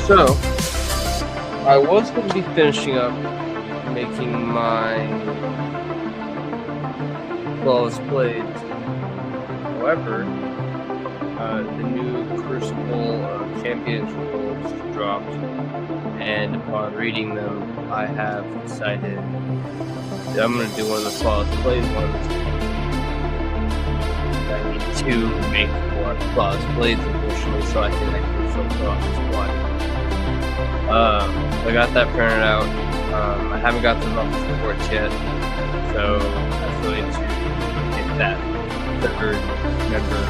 So, I was going to be finishing up making my Flwless Blades. However, the new Crucible of Champions rules dropped, and upon reading them, I have decided that I'm going to do one of the Flwless Blades ones. I need to make more Flwless Blades, unfortunately, so I can actually filter off this one. I got that printed out. I haven't got the office reports yet, so I still need to get that third member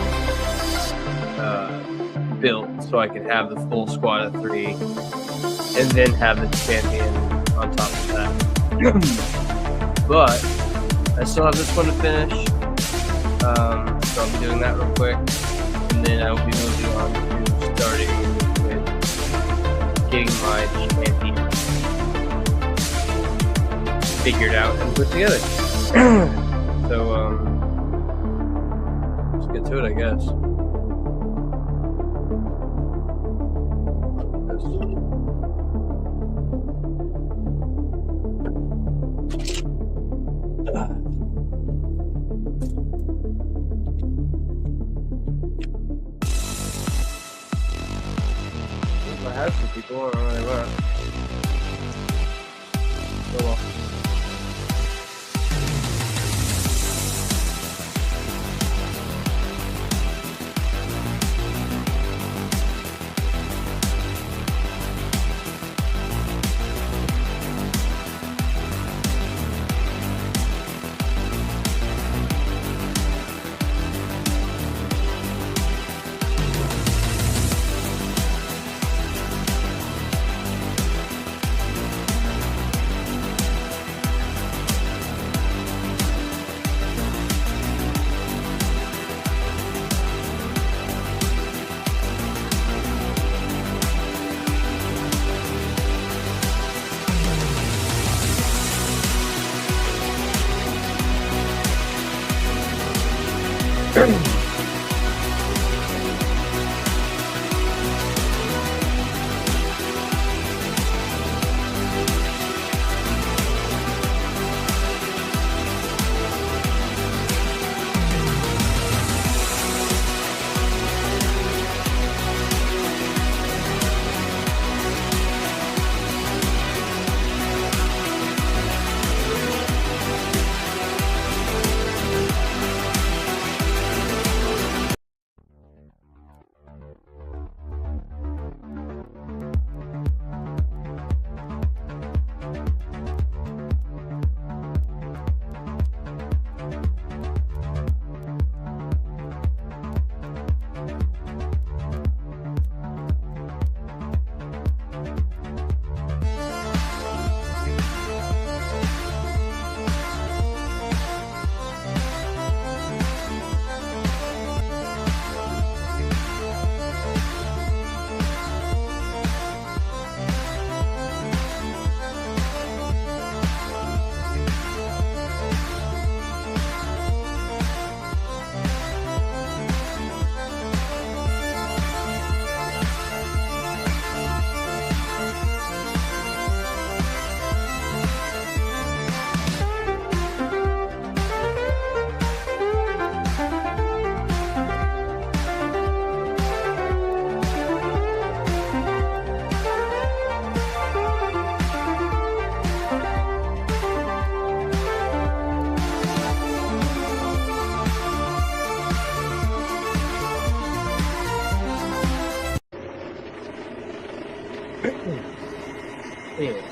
built so I can have the full squad of 3, and then have the champion on top of that. But I still have this one to finish, so I'll be doing that real quick, and then I will be moving on to starting getting my champion figured out and put together. So, let's get to it, I guess. I have some people, I don't know where they went. Oh well. Anyways.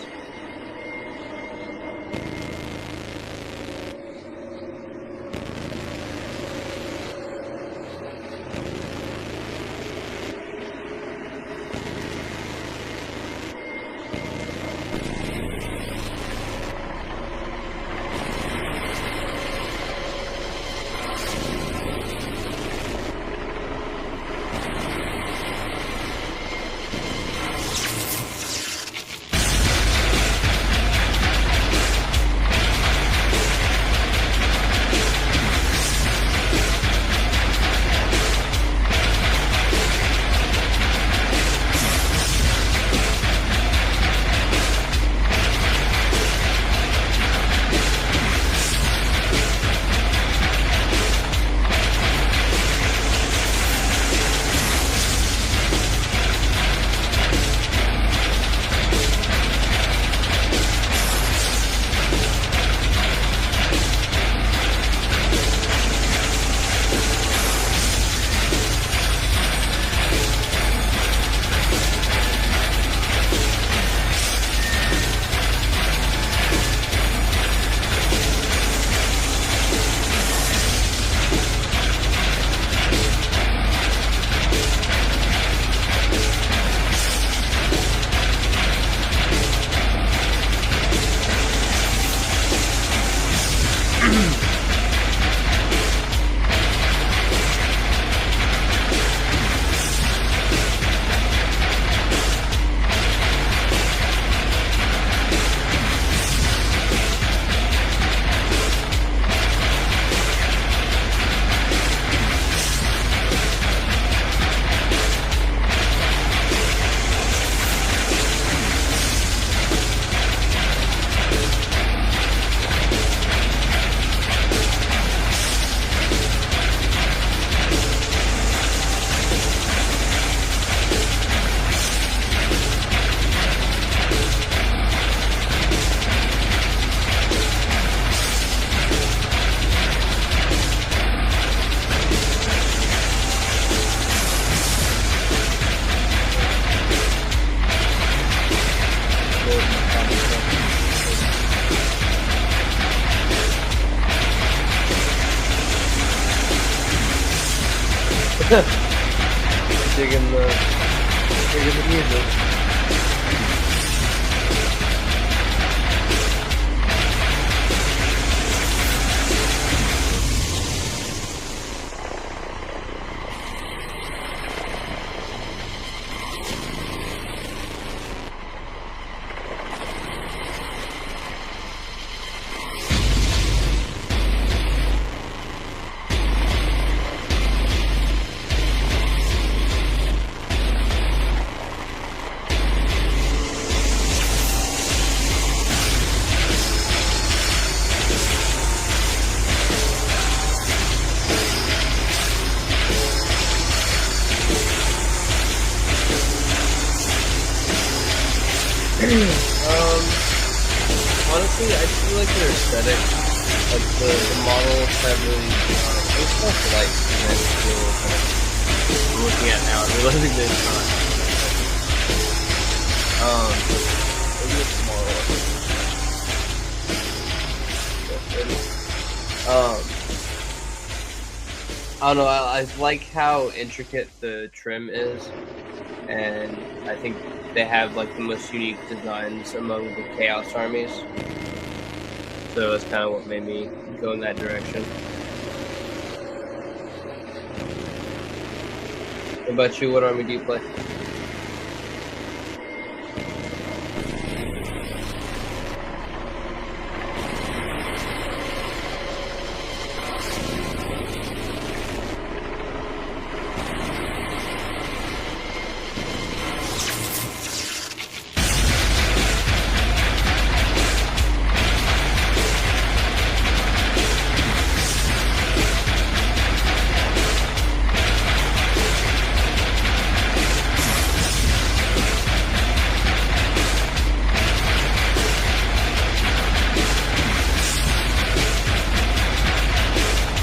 Digging the music. Honestly, I feel like their aesthetic, like the models have really, it's not light, and I feel kind of, I'm looking at now, and realizing that it's not. Maybe it's smaller. I don't know, I like how intricate the trim is, and I think they have like the most unique designs among the Chaos armies. So that's kind of what made me go in that direction. What about you? What army do you play?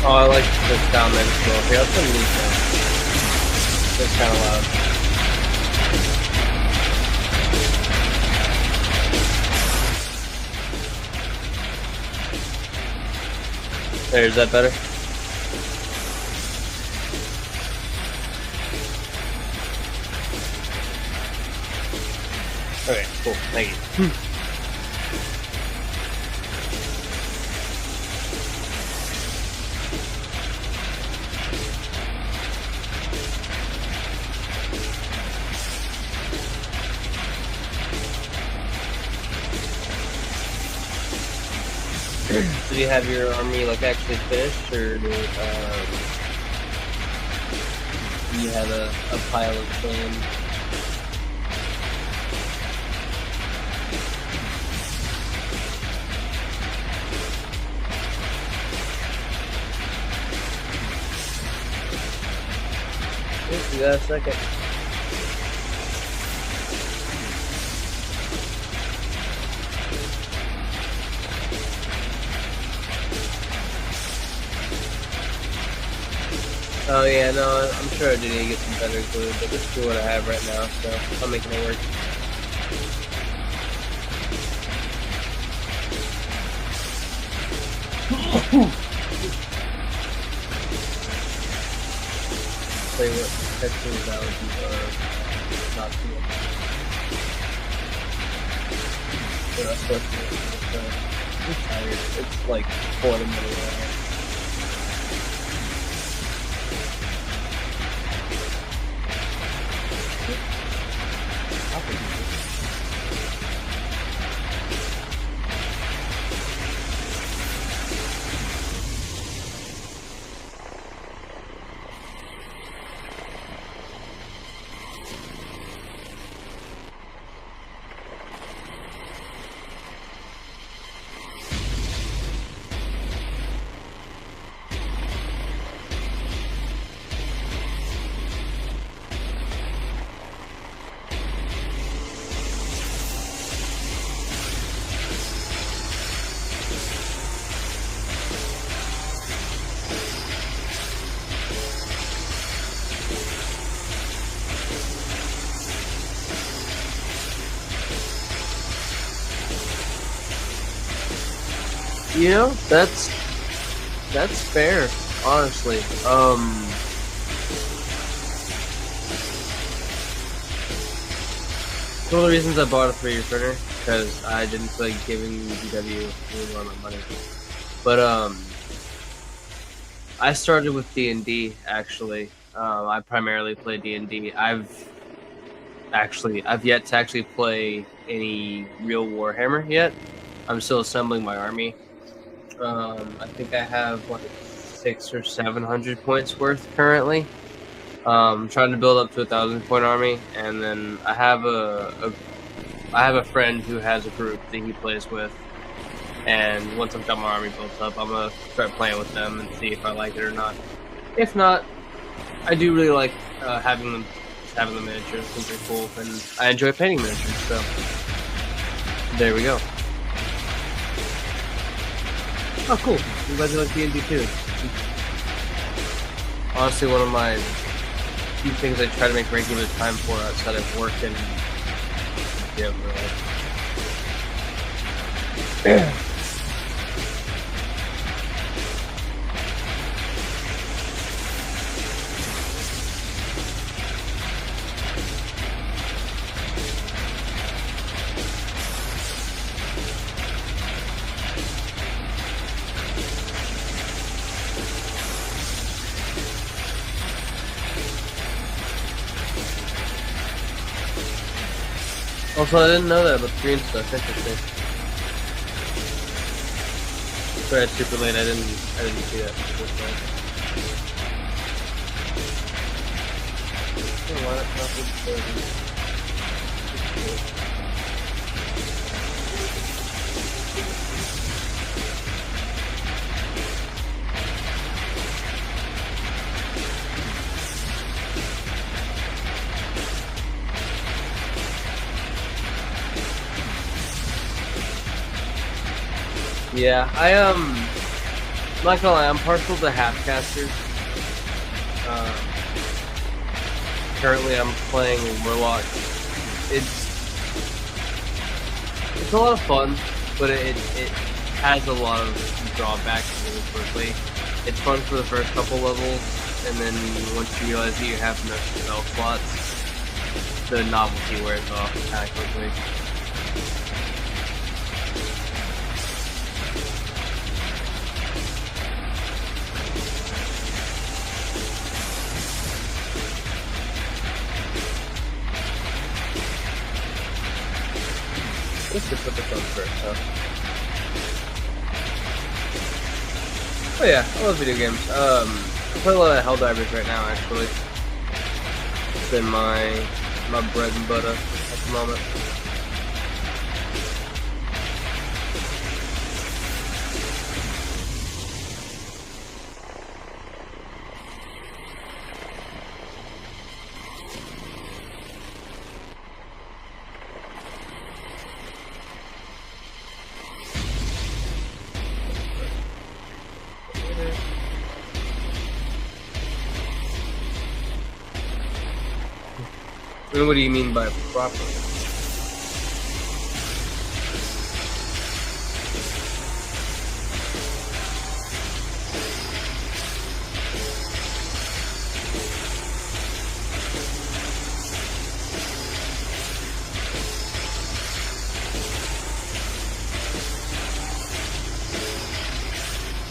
Oh, I like the sound that it's well. Here, I'll put these down. It's kind of loud. There, is that better? Okay, cool. Thank you. So do you have your army like actually finished, or do you have a pile of claims? You got a second. Oh yeah, no, I'm sure I do need to get some better glue, but this is what I have right now, so I'm making it work. Tell you what, textures allergies are not too much. So that's what I'm tired. It's like 4 in the middle right now. You know, that's fair, honestly. One of the reasons I bought a 3-year printer, because I didn't feel like giving UW any more money. But I started with D&D actually. I primarily play D&D. I've yet to actually play any real Warhammer yet. I'm still assembling my army. I think I have like 600 or 700 points worth currently. Trying to build up to a 1,000-point army, and then I have a friend who has a group that he plays with, and once I've got my army built up, I'm gonna start playing with them and see if I like it or not. If not, I do really like having the miniatures. I think they're cool, and I enjoy painting miniatures. So there we go. Oh, cool! I'm glad you like D&D too. Honestly, one of my few things I try to make regular time for outside of work and gym. Really. Also, I didn't know that about the green stuff. Interesting. Sorry, it's super late. I didn't see that. Why not talk with Yeah, I'm not gonna lie, I'm partial to half-casters. Currently I'm playing Warlock. It's a lot of fun, but it has a lot of drawbacks really quickly. It's fun for the first couple levels, and then once you realize that you have no spell slots, the novelty wears off kind of quickly. Let's just put this on first, huh? Oh yeah, I love video games. I play a lot of Helldivers right now, actually. It's been my bread and butter at the moment. And what do you mean by proper?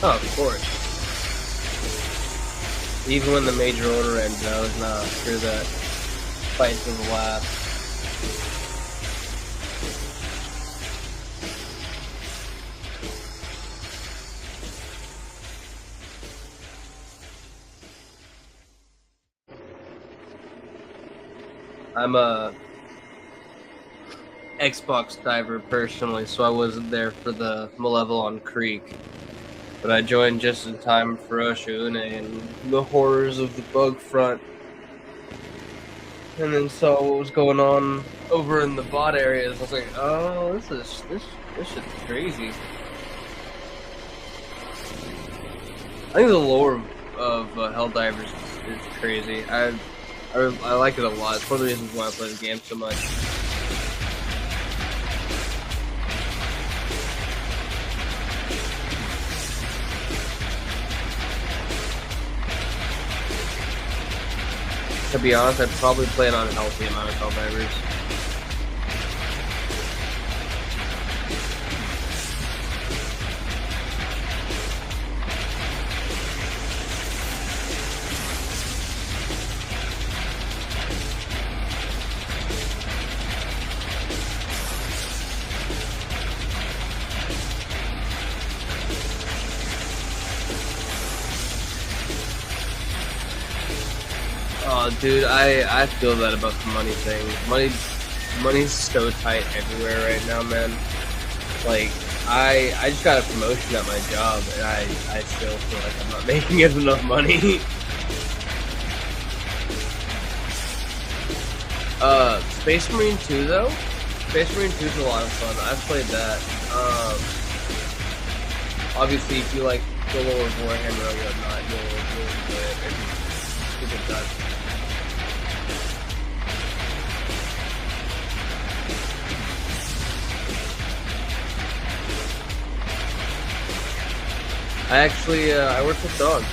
Oh, of course. Even when the major order ends, I was not sure that fight to the last. I'm a Xbox diver personally, so I wasn't there for the Malevelon Creek. But I joined just in time for Ushune and the horrors of the bug front. And then saw what was going on over in the bot areas. I was like, oh, this shit's crazy. I think the lore of Helldivers is crazy. I like it a lot. It's one of the reasons why I play the game so much. To be honest, I'd probably play it on a healthy amount of Helldivers. Oh, dude, I feel that about the money thing. Money's so tight everywhere right now, man. Like, I just got a promotion at my job, and I still feel like I'm not making enough money. Space Marine 2 though. Space Marine 2 is a lot of fun. I've played that. Obviously, if you like the Lord of Warhammer or whatnot, you'll enjoy it. It's a good time. I actually I work with dogs.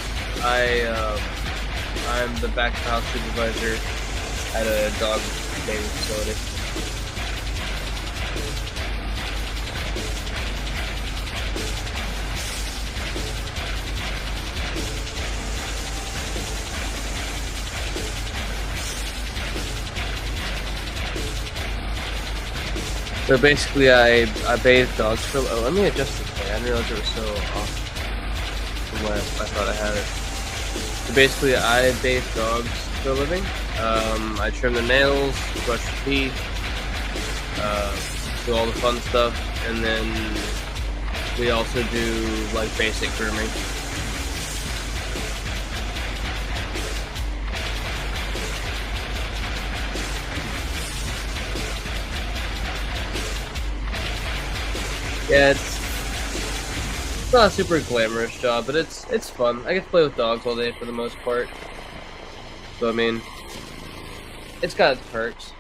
I'm the back of house supervisor at a dog training facility. So basically, I bathe dogs for. Oh, let me adjust this thing. I didn't realize it was so off from what I thought I had it. So basically, I bathe dogs for a living. I trim the nails, brush the teeth, do all the fun stuff, and then we also do like basic grooming. Yeah, it's not a super glamorous job, but it's fun. I get to play with dogs all day for the most part. So I mean, it's got its perks.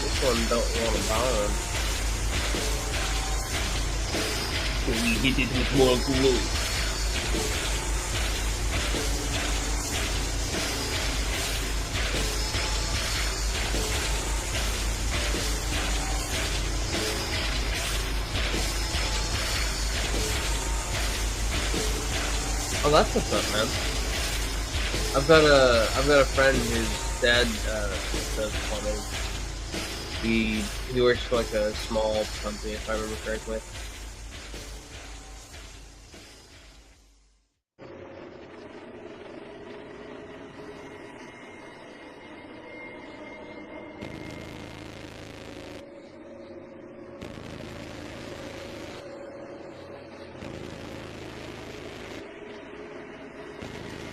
This one don't want to bond. So we hit it with more glue. Oh, that's what's up, man. I've got a friend whose dad does plumbing. He works for like a small company, if I remember correctly.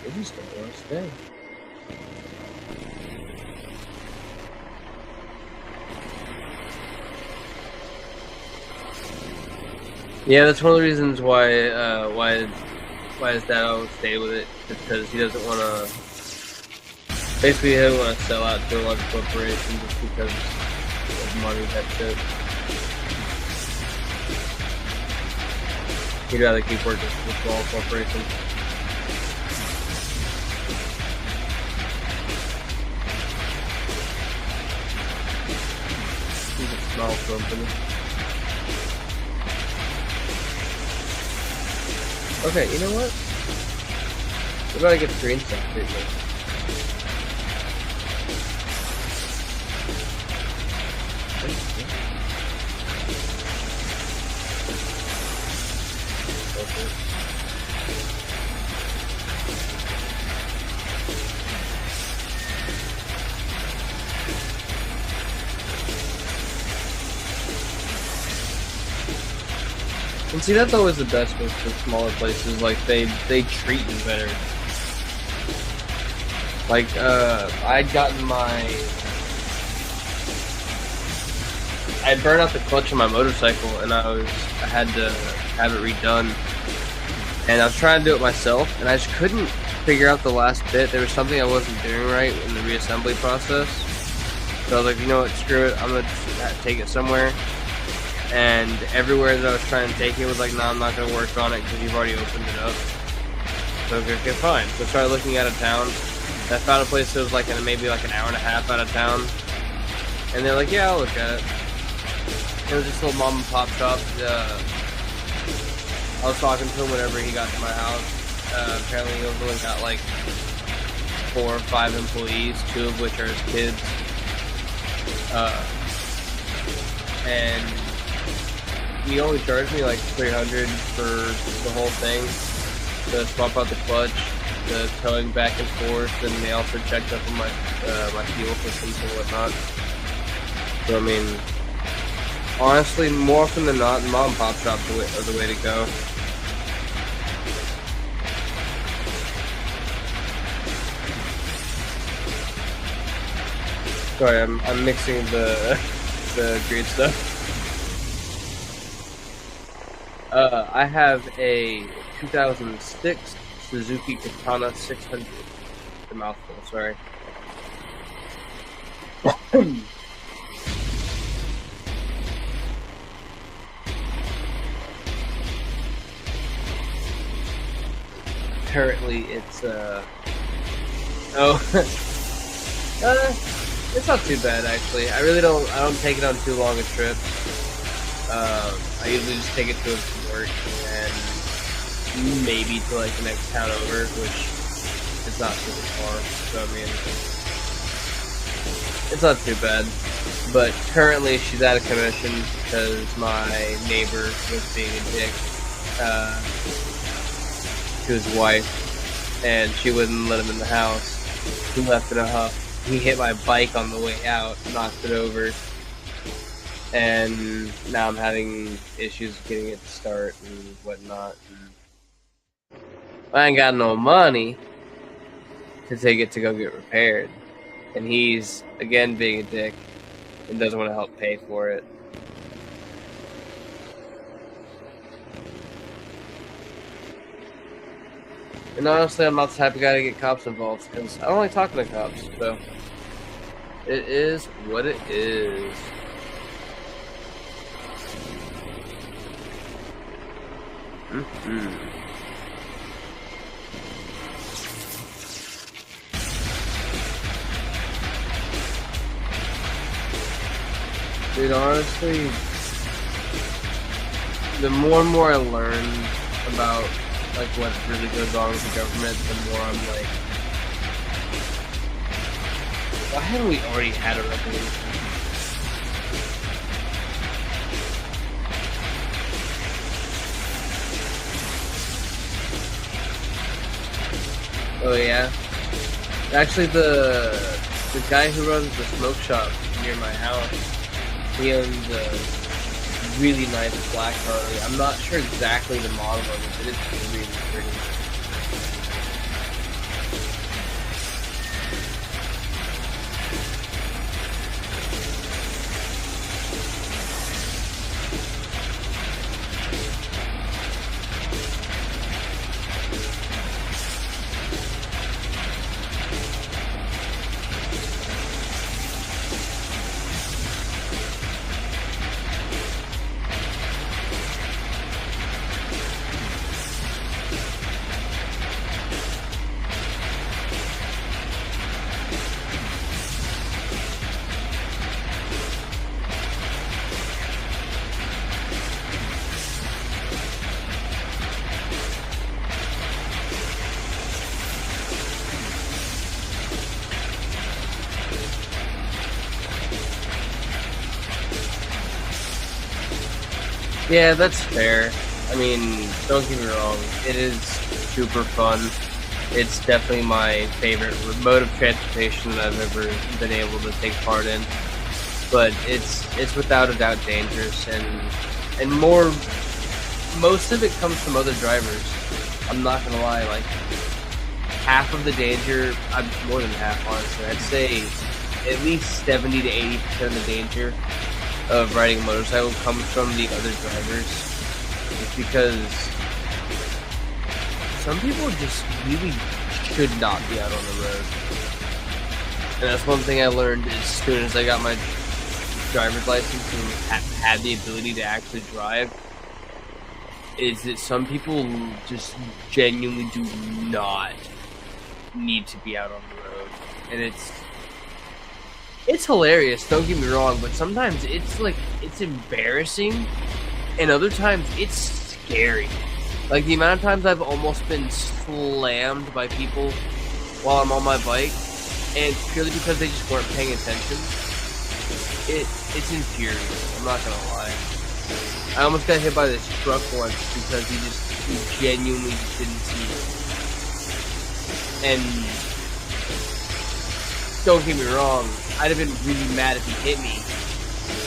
It is the worst day. Yeah, that's one of the reasons why his dad always stayed with it, because he doesn't want to. Basically, he doesn't want to sell out to a large corporation just because of money. That shit. He'd rather keep working for a small corporation. He's a small company. Okay, you know what? We gotta get the green stuff treatment. And see, that's always the best with the smaller places. Like they treat you better. Like I'd gotten I burned out the clutch on my motorcycle, and I had to have it redone. And I was trying to do it myself, and I just couldn't figure out the last bit. There was something I wasn't doing right in the reassembly process. So I was like, you know what, screw it. I'm gonna take it somewhere. And everywhere that I was trying to take it was like, no, I'm not going to work on it because you've already opened it up. So okay, fine. So I started looking out of town. I found a place that was like maybe like an hour and a half out of town. And they're like, yeah, I'll look at it. It was just a little mom and pop shop. I was talking to him whenever he got to my house. Apparently, he's only got like 4 or 5 employees, 2 of which are his kids. And he only charged me like $300 for the whole thing. To swap out the clutch, the towing back and forth, and they also checked up on my fuel systems and whatnot. So I mean, honestly, more often than not, mom and pop shops are the way to go. Sorry, I'm mixing the green stuff. I have a 2006 Suzuki Katana 600. The mouthful, sorry. Currently, it's it's not too bad actually. I don't take it on too long a trip. I usually just take it to work and maybe to like the next town over, which is not super far. So I mean, it's not too bad. But currently she's out of commission because my neighbor was being a dick to his wife, and she wouldn't let him in the house. He left in a huff. He hit my bike on the way out, knocked it over, and now I'm having issues getting it to start and whatnot. And I ain't got no money to take it to go get repaired, and he's again being a dick and doesn't want to help pay for it. And honestly, I'm not the type of guy to get cops involved because I don't like talking to cops. So it is what it is. Dude, honestly, the more and more I learn about like what really goes on with the government, the more I'm like, why haven't we already had a revolution? Oh yeah, actually the guy who runs the smoke shop near my house, he owns a really nice black Harley. I'm not sure exactly the model of it, but it's really pretty. Yeah, that's fair. I mean, don't get me wrong, it is super fun. It's definitely my favorite mode of transportation that I've ever been able to take part in. But it's without a doubt dangerous, and most of it comes from other drivers. I'm not gonna lie, like half of the danger, more than half honestly, I'd say at least 70 to 80% of the danger of riding a motorcycle comes from the other drivers. It's because some people just really should not be out on the road. And that's one thing I learned as soon as I got my driver's license and had the ability to actually drive, is that some people just genuinely do not need to be out on the road. And it's hilarious, don't get me wrong, but sometimes it's like, it's embarrassing, and other times it's scary. Like, the amount of times I've almost been slammed by people while I'm on my bike, and it's purely because they just weren't paying attention. It's infuriating, I'm not gonna lie. I almost got hit by this truck once because he genuinely just didn't see it. And don't get me wrong, I'd have been really mad if he hit me.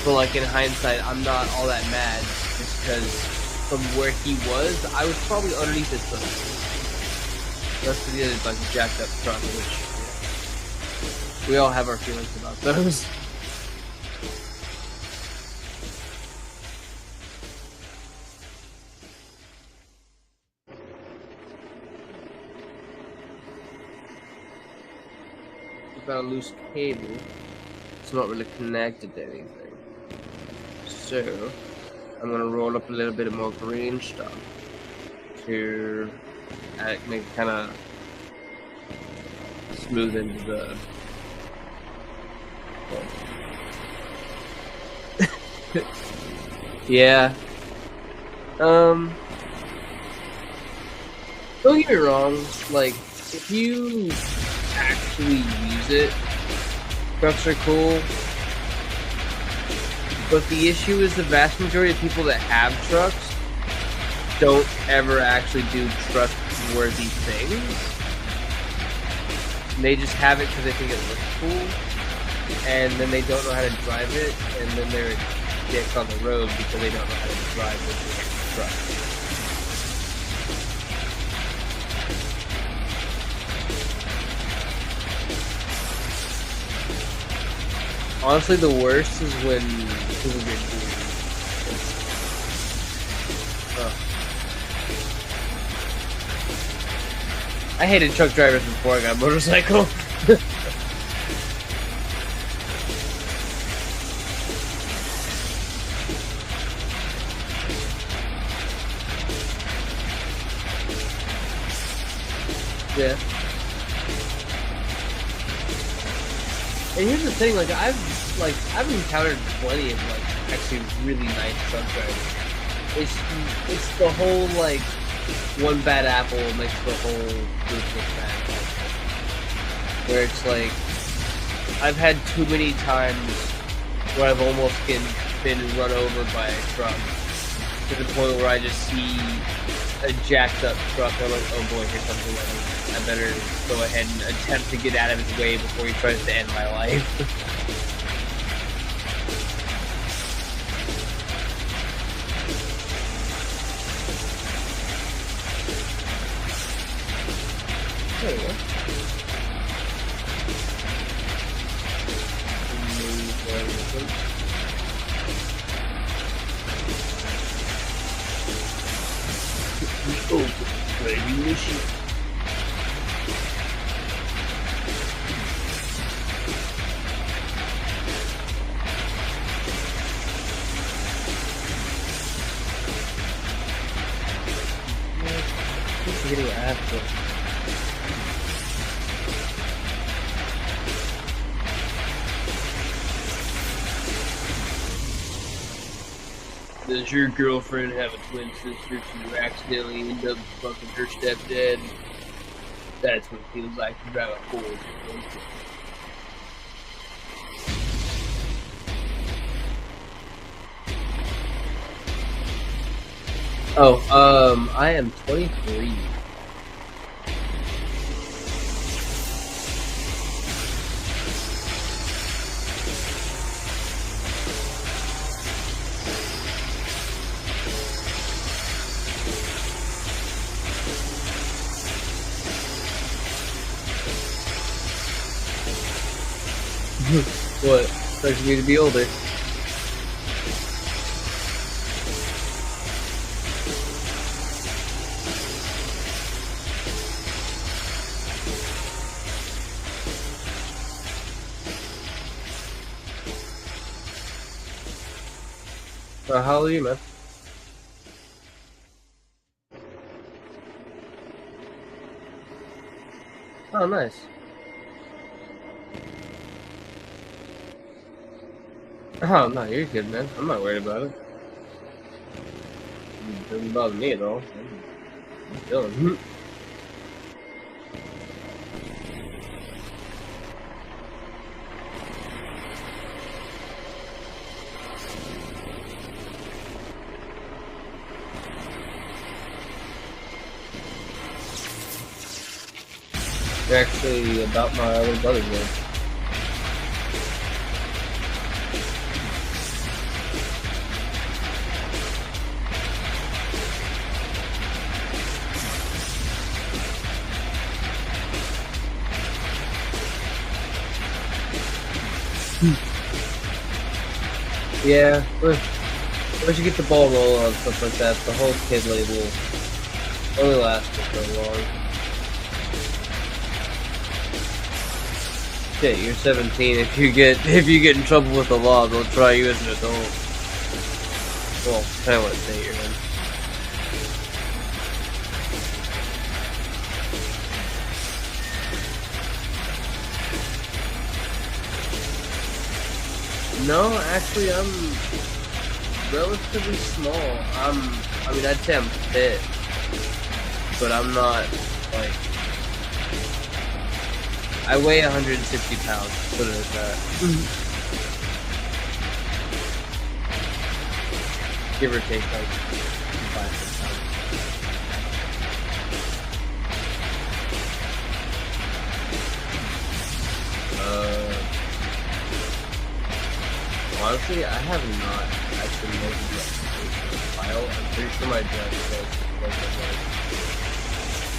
But like, in hindsight, I'm not all that mad just because from where he was, I was probably underneath his foot. That's the other, like, jacked up truck, which, yeah, we all have our feelings about those. Got a loose cable. It's not really connected to anything. So I'm gonna roll up a little bit more green stuff to make it kind of smooth into the. Yeah. Don't get me wrong. Like, if you actually use it, trucks are cool, but the issue is the vast majority of people that have trucks don't ever actually do truck-worthy things. They just have it because they think it looks cool, and then they don't know how to drive it, and then they're dicks on the road because they don't know how to drive the truck. Honestly, the worst is when people get bullied. I hated truck drivers before I got a motorcycle. Yeah. And here's the thing, like I've encountered plenty of like actually really nice truck drivers. It's the whole like one bad apple makes the whole group look bad. Where it's like I've had too many times where I've almost been run over by a truck to the point where I just see a jacked up truck and I'm like, oh boy, here comes the weather. I better go ahead and attempt to get out of his way before he tries to end my life. There we go. Oh, crazy machine. Getting after. Does your girlfriend have a twin sister who accidentally ended up fucking her stepdad? That's what it feels like to drive a Ford. Oh, I am 23. What? Expecting me to be older? How old are you, man? Oh, nice. Oh, no, you're good, man. I'm not worried about it. It doesn't bother me at all. Dylan. They're actually about my little brother's age. Yeah, once you get the ball rolling and stuff like that, the whole kid label only lasts for so long. Shit, you're 17. If you get in trouble with the law, they'll try you as an adult. Well, depending on what state you're in. No, actually, I'm relatively small. I mean, I'd say I'm fit, but I'm not, like, I weigh 160 pounds, put it as that. Give or take, like, 5 pounds. Honestly, I have not actually measured the file. I'm pretty sure my dress says like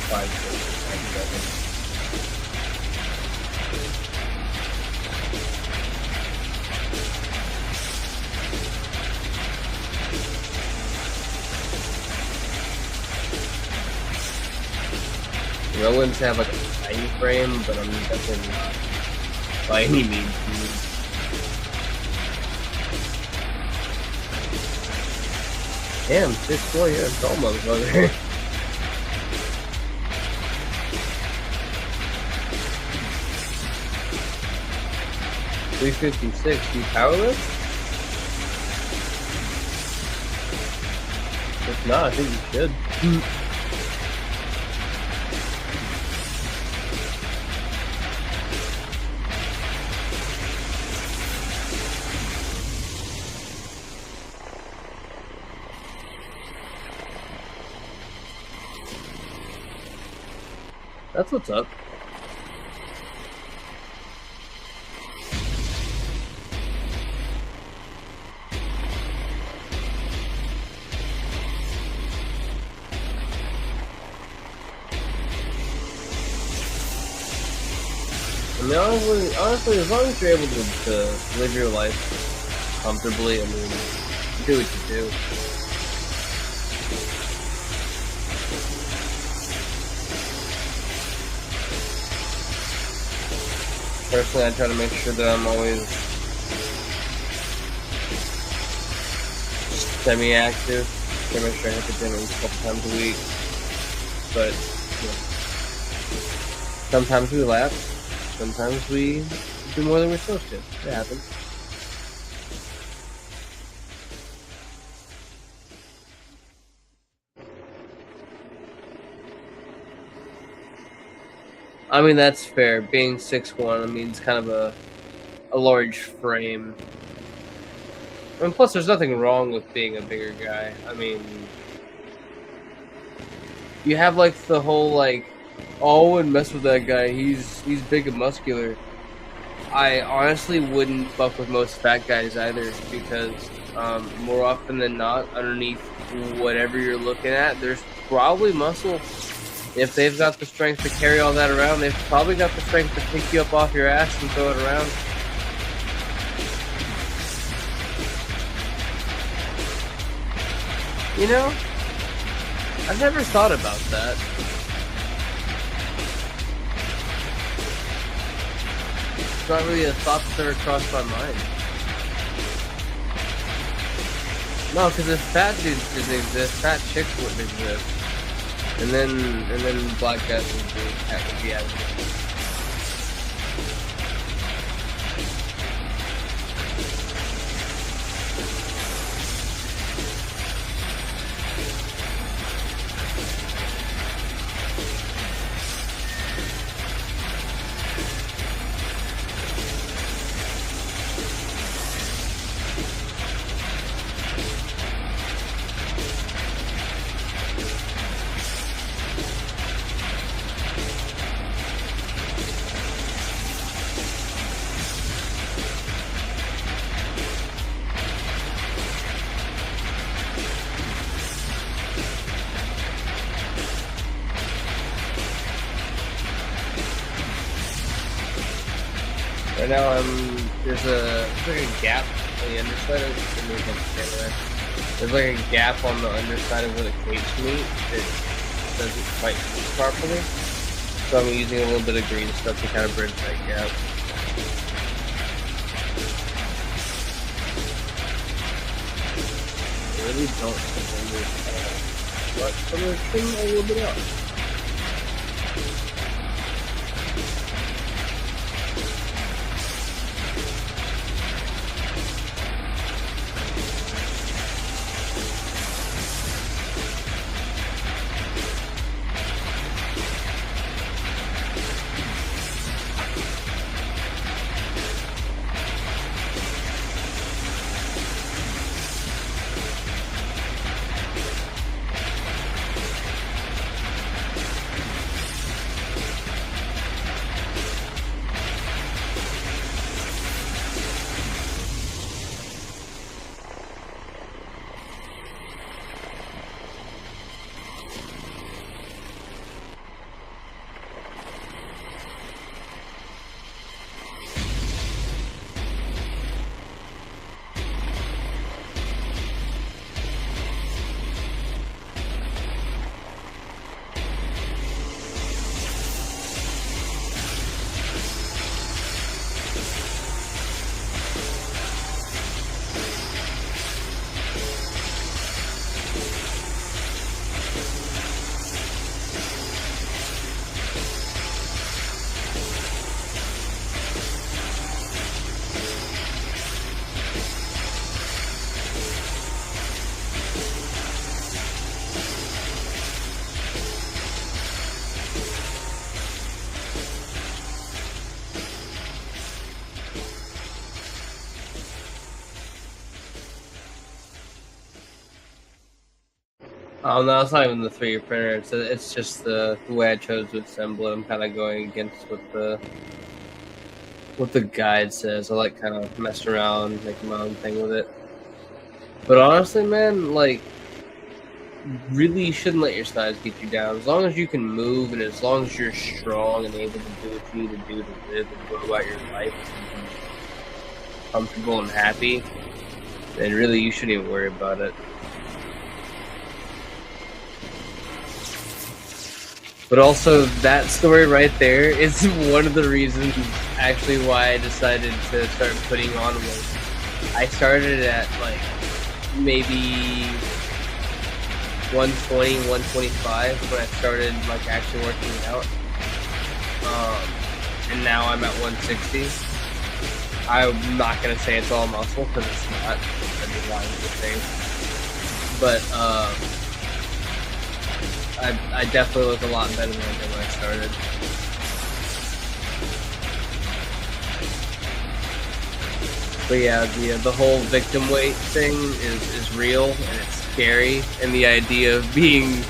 5 times, I think. I wouldn't say I have like a tiny frame, but I'm definitely not by any means. Damn, 6'4", you're a tall motherfucker. $356, you powerless? If not, I think you should. That's what's up. I mean, honestly, as long as you're able to live your life comfortably, I mean, do what you do. Personally, I try to make sure that I'm always semi-active. Try to make sure I hit the gym at least a couple times a week. But yeah. Sometimes we lapse. Sometimes we do more than we're supposed to. It happens. I mean, that's fair. Being 6'1", I mean, it's kind of a large frame. I mean, plus, there's nothing wrong with being a bigger guy. I mean, you have, like, the whole, like, oh, I wouldn't mess with that guy. He's big and muscular. I honestly wouldn't fuck with most fat guys either, because more often than not, underneath whatever you're looking at, there's probably muscle. If they've got the strength to carry all that around, they've probably got the strength to pick you up off your ass and throw it around. You know, I've never thought about that. It's not really a thought that ever crossed my mind. No, because if fat dudes didn't exist, fat chicks wouldn't exist. And then black guys would be out of it. Right now, there's like a gap on the underside of the There's like a gap on the underside of where the capes meet that doesn't quite meet properly. So I'm using a little bit of green stuff to kind of bridge that gap. I really don't think but I'm going to trim a little bit out. Oh no, it's not even the 3D printer. It's just the way I chose to assemble it. I'm kind of going against what the guide says. I like kind of messing around, making my own thing with it. But honestly, man, like, really you shouldn't let your size get you down. As long as you can move and as long as you're strong and able to do what you need to do to live and go about your life and be comfortable and happy, then really you shouldn't even worry about it. But also, that story right there is one of the reasons, actually, why I decided to start putting on weight. I started at, like, maybe 120, 125 when I started, like, actually working out. And now I'm at 160. I'm not going to say it's all muscle, because it's not. I'd be lying to say. But, I definitely look a lot better than I did when I started. But yeah, the whole victim weight thing is real and it's scary, and the idea of being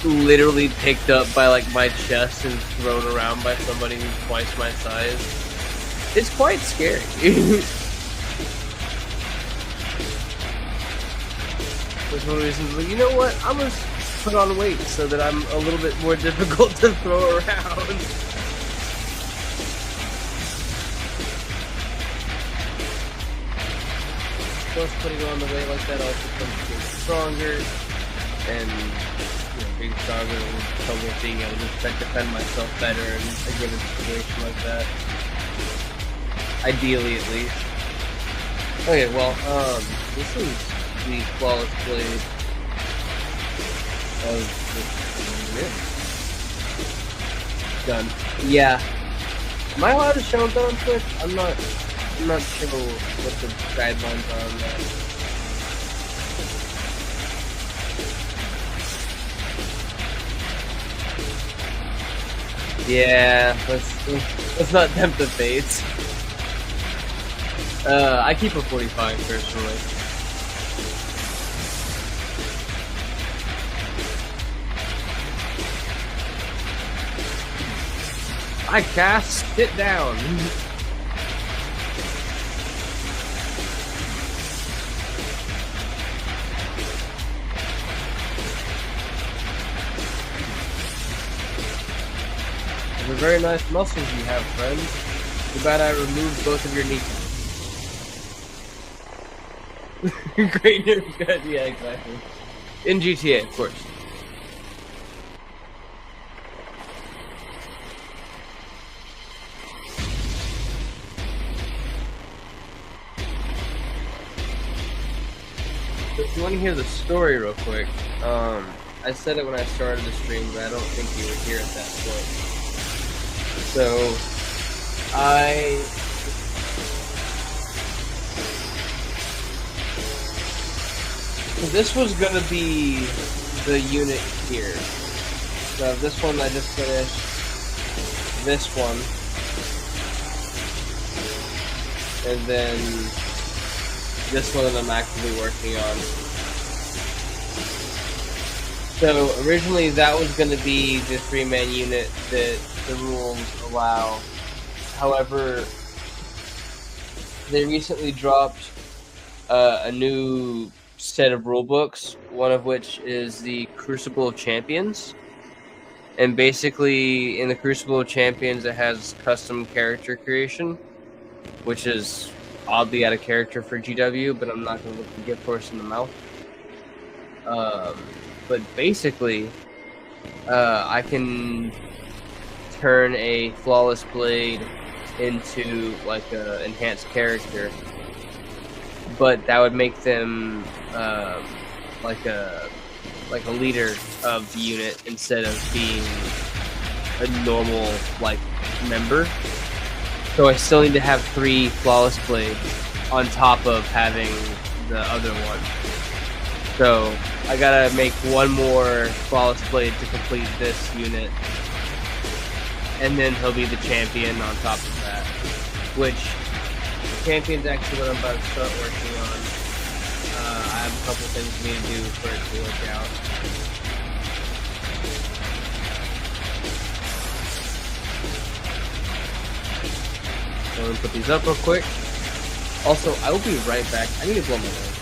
literally picked up by like my chest and thrown around by somebody who's twice my size, it's quite scary. That's one of the reasons, well, you know what, I'm gonna put on weight so that I'm a little bit more difficult to throw around. Plus, putting on the weight like that also comes with being stronger, and being stronger will come with being able to defend myself better in a given situation like that. Ideally, at least. Okay, well, this is the Flwless Blade of done. Yeah. Am I allowed to show that on Twitch? I'm not sure what the guidelines are on that. Yeah, let's not tempt the fates. I keep a 45 personally. I cast, sit down. They're very nice muscles you have, friends. Too bad I removed both of your kneecaps. Great nerf gun, yeah, exactly. In GTA, of course. If you want to hear the story real quick, I said it when I started the stream, but I don't think you were here at that point. So, this was gonna be the unit here. So this one I just finished. This one. And then this one that I'm actively working on. So originally that was going to be the 3-man unit that the rules allow. However, they recently dropped a new set of rule books, one of which is the Crucible of Champions. And basically in the Crucible of Champions it has custom character creation, which is oddly out of character for GW, but I'm not going to look the gift horse in the mouth. But basically, I can turn a Flawless Blade into like an enhanced character, but that would make them like a leader of the unit instead of being a normal like member. So I still need to have 3 Flawless Blades on top of having the other one. So I gotta make one more Flawless Blade to complete this unit. And then he'll be the champion on top of that. Which, the champion's actually what I'm about to start working on. I have a couple things we need to do for it to work out. So I'm gonna put these up real quick. Also, I will be right back. I need to blow my nose.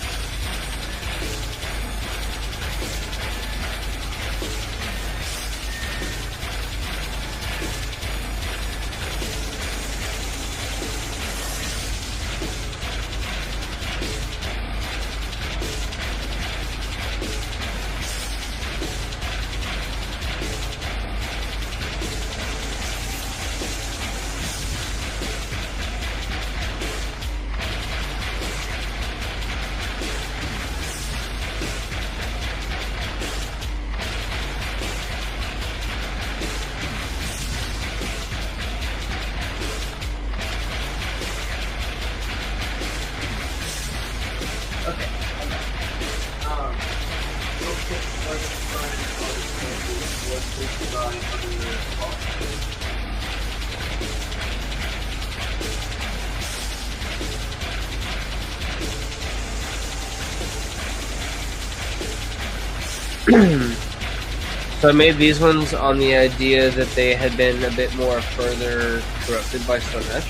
So I made these ones on the idea that they had been a bit more further corrupted by Slanesh.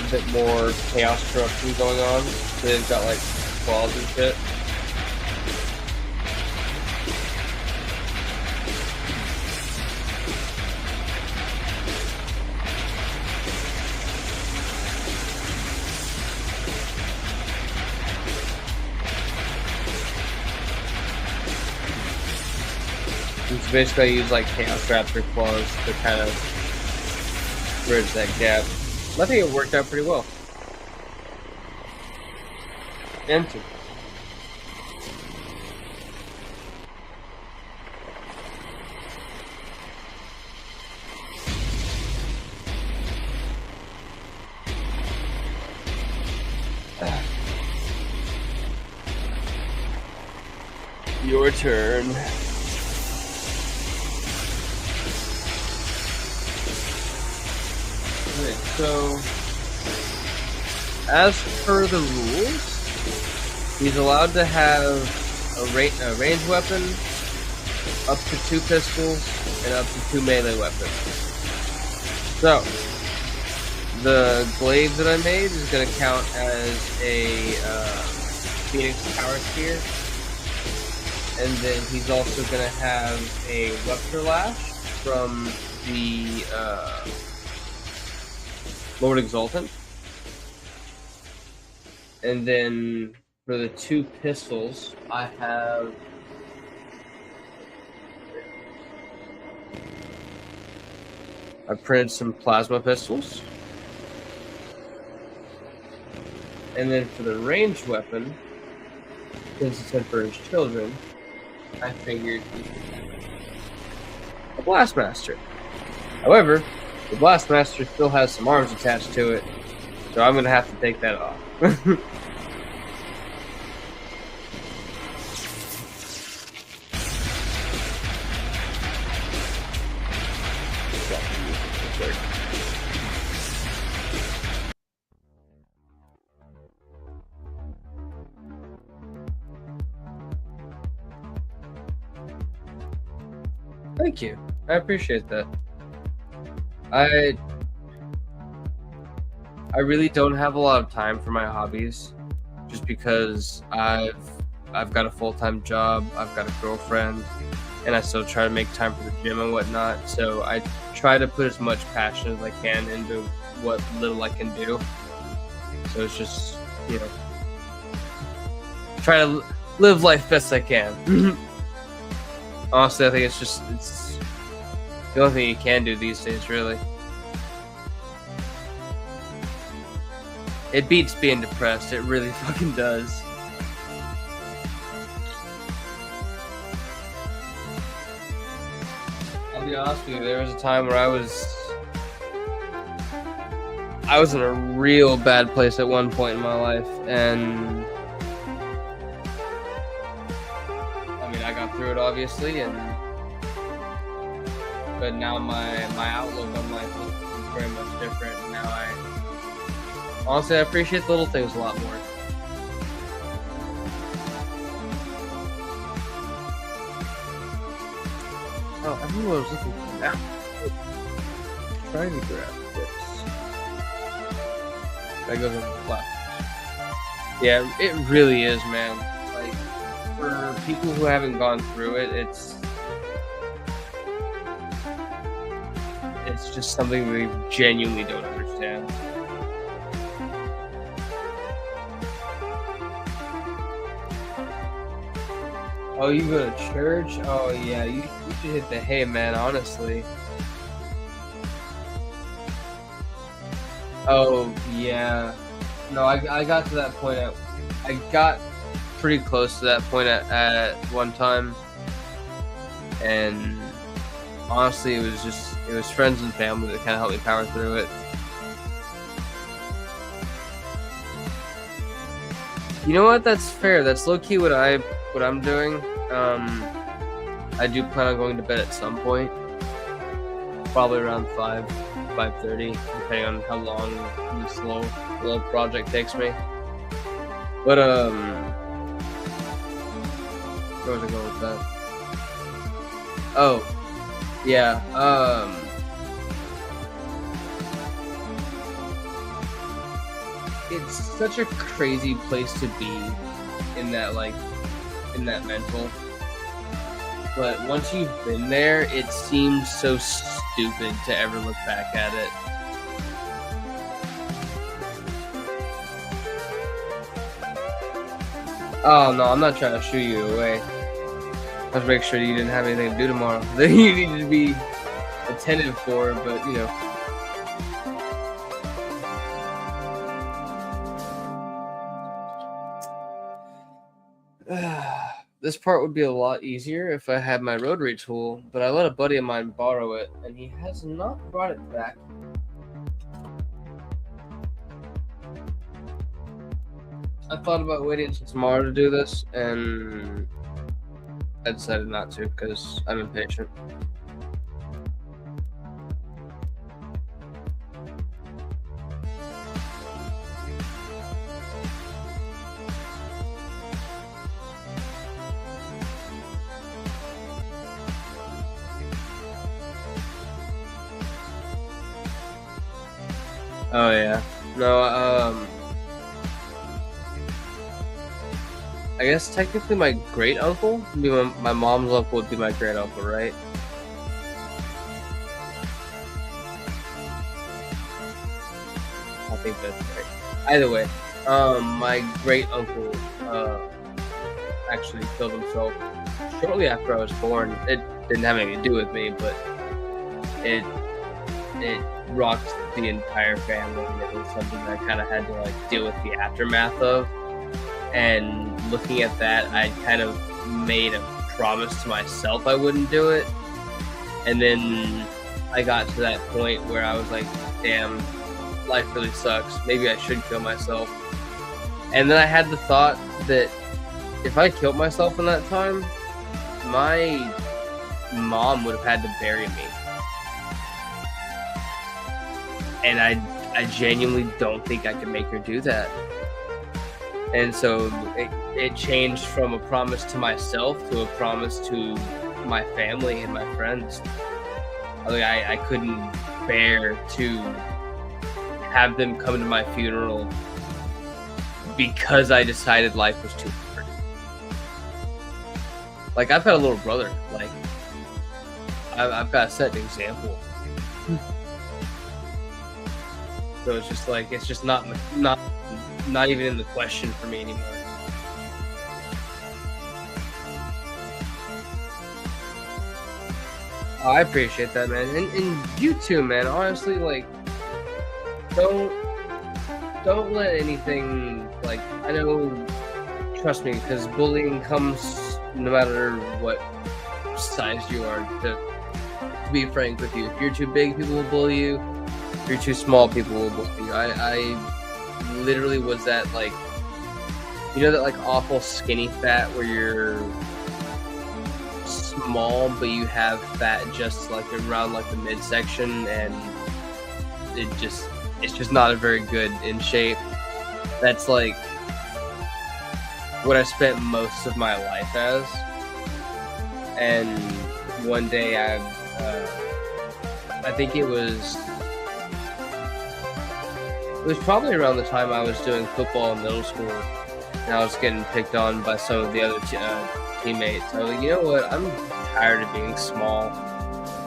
A bit more chaos corruption going on. So they've got like claws and shit. It's basically I use like Chaos Raptor claws to kind of bridge that gap. I think it worked out pretty well. Empty. Your turn. Okay, so as per the rules, he's allowed to have a ranged weapon, up to 2 pistols, and up to 2 melee weapons. So the blade that I made is going to count as a Phoenix Power Spear, and then he's also going to have a Rupture Lash from the Lord Exultant. And then for the 2 pistols, I printed some plasma pistols. And then for the ranged weapon, since it's meant for his children, I figured a Blastmaster. However, the Blastmaster still has some arms attached to it, so I'm going to have to take that off. Thank you. I appreciate that. I really don't have a lot of time for my hobbies, just because I've got a full-time job, I've got a girlfriend, and I still try to make time for the gym and whatnot. So I try to put as much passion as I can into what little I can do. So it's just, you know, try to live life best I can. Honestly, I think it's the only thing you can do these days, really. It beats being depressed. It really fucking does. I'll be honest with you, there was a time where I was in a real bad place at one point in my life, and I mean, I got through it, obviously, but now my outlook on life is very much different. Now honestly, I appreciate the little things a lot more. Oh, I knew what I was looking for now. Trying to grab this. That goes on the flat. Yeah, it really is, man. Like, for people who haven't gone through it, it's just something we genuinely don't understand. Oh, you go to church? Oh, yeah, you should hit the hay, man, honestly. Oh, yeah. No, I got to that point I got pretty close to that point at one time. And honestly, it was friends and family that kind of helped me power through it. You know what? That's fair. That's low-key what I'm doing. I do plan on going to bed at some point, probably around 5:30, depending on how long this little project takes me. But where was I going with that? Oh, yeah. It's such a crazy place to be in that mental. But once you've been there, it seems so stupid to ever look back at it. Oh no, I'm not trying to shoo you away. I was make sure you didn't have anything to do tomorrow that you needed to be attentive for, but you know. This part would be a lot easier if I had my rotary tool, but I let a buddy of mine borrow it, and he has not brought it back. I thought about waiting until tomorrow to do this, and I decided not to because I'm impatient. Oh yeah. No, I guess technically my great uncle would be my mom's uncle would be my great uncle, right? I think that's right. Either way, my great uncle actually killed himself shortly after I was born. It didn't have anything to do with me, but it rocked the entire family, and it was something that I kind of had to like deal with the aftermath of. And looking at that, I kind of made a promise to myself I wouldn't do it. And then I got to that point where I was like, damn, life really sucks. Maybe I should kill myself. And then I had the thought that if I killed myself in that time, my mom would have had to bury me. And I genuinely don't think I could make her do that. And so it changed from a promise to myself to a promise to my family and my friends. I couldn't bear to have them come to my funeral because I decided life was too hard. Like, I've got a little brother. Like, I've got to set an example. So it's just like, it's just not even in the question for me anymore. Oh, I appreciate that, man. And you too, man. Honestly, like, don't let anything, like, I know, trust me, because bullying comes no matter what size you are. To be frank with you, if you're too big, people will bully you. If you're too small, people will bully you. I literally was that, like, you know, that like awful skinny fat where you're small but you have fat just like around like the midsection, and it's just not a very good in shape. That's like what I spent most of my life as. And one day I think it was probably around the time I was doing football in middle school, and I was getting picked on by some of the other teammates. I was like, you know what? I'm tired of being small.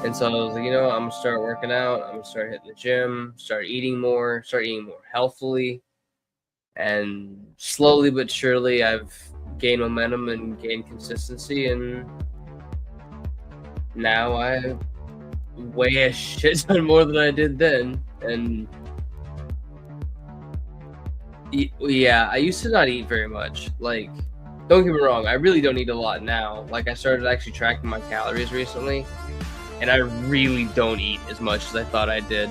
And so I was like, you know what? I'm going to start working out. I'm going to start hitting the gym, start eating more healthily. And slowly but surely, I've gained momentum and gained consistency. And now I weigh a shit ton more than I did then. And yeah, I used to not eat very much. Like, don't get me wrong, I really don't eat a lot now. Like, I started actually tracking my calories recently, and I really don't eat as much as I thought I did.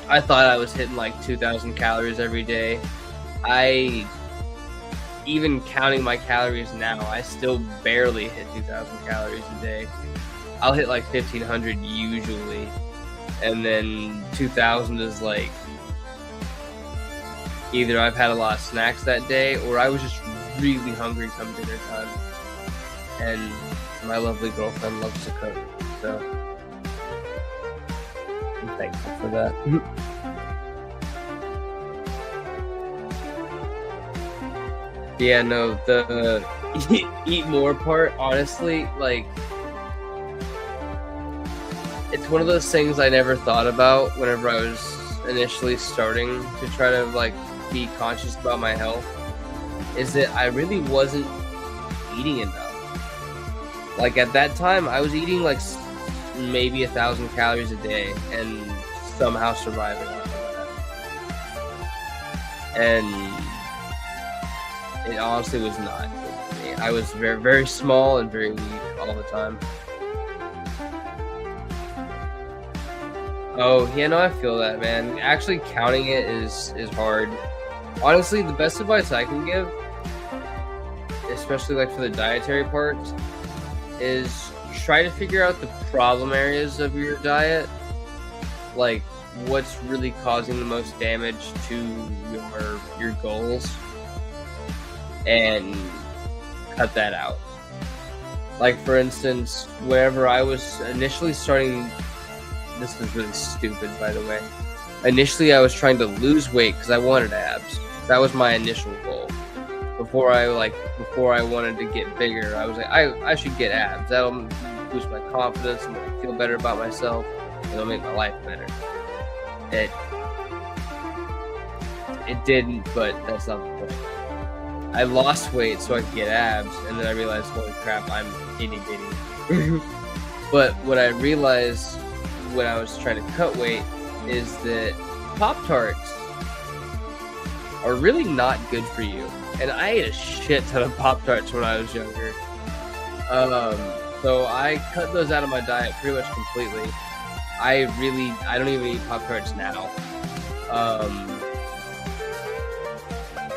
I thought I was hitting like 2,000 calories every day. Even counting my calories now, I still barely hit 2,000 calories a day. I'll hit like 1,500 usually. And then 2,000 is like either I've had a lot of snacks that day, or I was just really hungry come dinner time. And my lovely girlfriend loves to cook, so I'm thankful for that. Yeah, no, the eat more part, honestly, like, it's one of those things I never thought about whenever I was initially starting to try to like be conscious about my health, is that I really wasn't eating enough. Like, at that time, I was eating like maybe 1,000 calories a day and somehow surviving off of that. And it honestly was not good for me. I was very, very small and very weak all the time. Oh, yeah, no, I feel that, man. Actually counting it is hard. Honestly, the best advice I can give, especially like for the dietary parts, is try to figure out the problem areas of your diet. Like, what's really causing the most damage to your goals, and cut that out. Like, for instance, whenever I was initially starting, this was really stupid, by the way. Initially, I was trying to lose weight because I wanted abs. That was my initial goal. Before I wanted to get bigger, I was like, I should get abs. That'll boost my confidence and make me feel better about myself, and it'll make my life better. It didn't, but that's not the point. I lost weight so I could get abs, and then I realized, holy crap, I'm itty bitty. But what I realized when I was trying to cut weight is that Pop-Tarts are really not good for you. And I ate a shit ton of Pop-Tarts when I was younger. So I cut those out of my diet pretty much completely. I don't even eat Pop-Tarts now.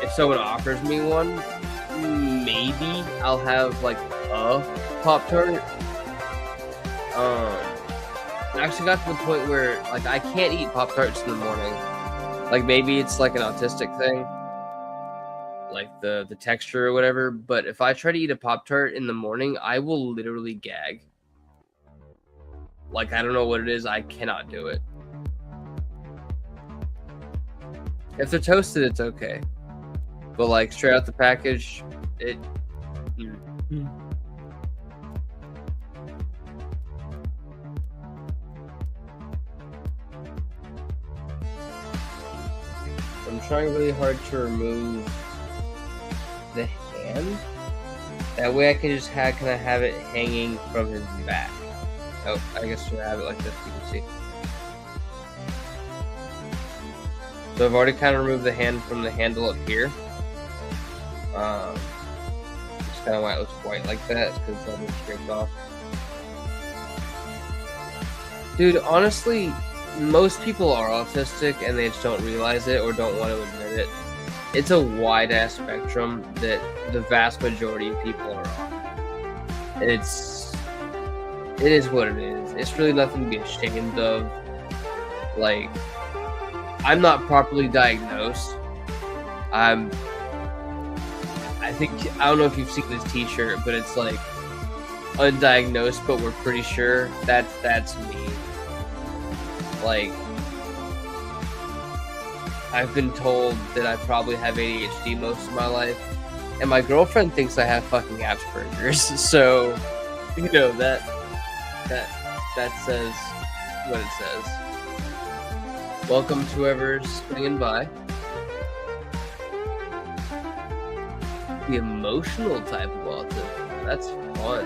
If someone offers me one, maybe I'll have like a Pop-Tart. I actually got to the point where like I can't eat Pop-Tarts in the morning. Like maybe it's like an autistic thing, like the texture or whatever. But if I try to eat a Pop-Tart in the morning, I will literally gag. Like I don't know what it is, I cannot do it. If they're toasted, it's okay. But like straight out the package, it. I'm trying really hard to remove the hand. That way I can just kind of have it hanging from his back. Oh, I guess we'll have it like this, you can see. So I've already kind of removed the hand from the handle up here. Just kind of why it looks white like that, because it's all been scraped off. Dude, honestly, most people are autistic and they just don't realize it or don't want to admit it. It's a wide ass spectrum that the vast majority of people are on. And it is what it is. It's really nothing to be ashamed of. Like, I'm not properly diagnosed. I don't know if you've seen this t-shirt, but it's like undiagnosed, but we're pretty sure that's me. Like, I've been told that I probably have ADHD most of my life, and my girlfriend thinks I have fucking Asperger's. So, you know, that says what it says. Welcome to whoever's swinging by. The emotional type of autism. That's fun.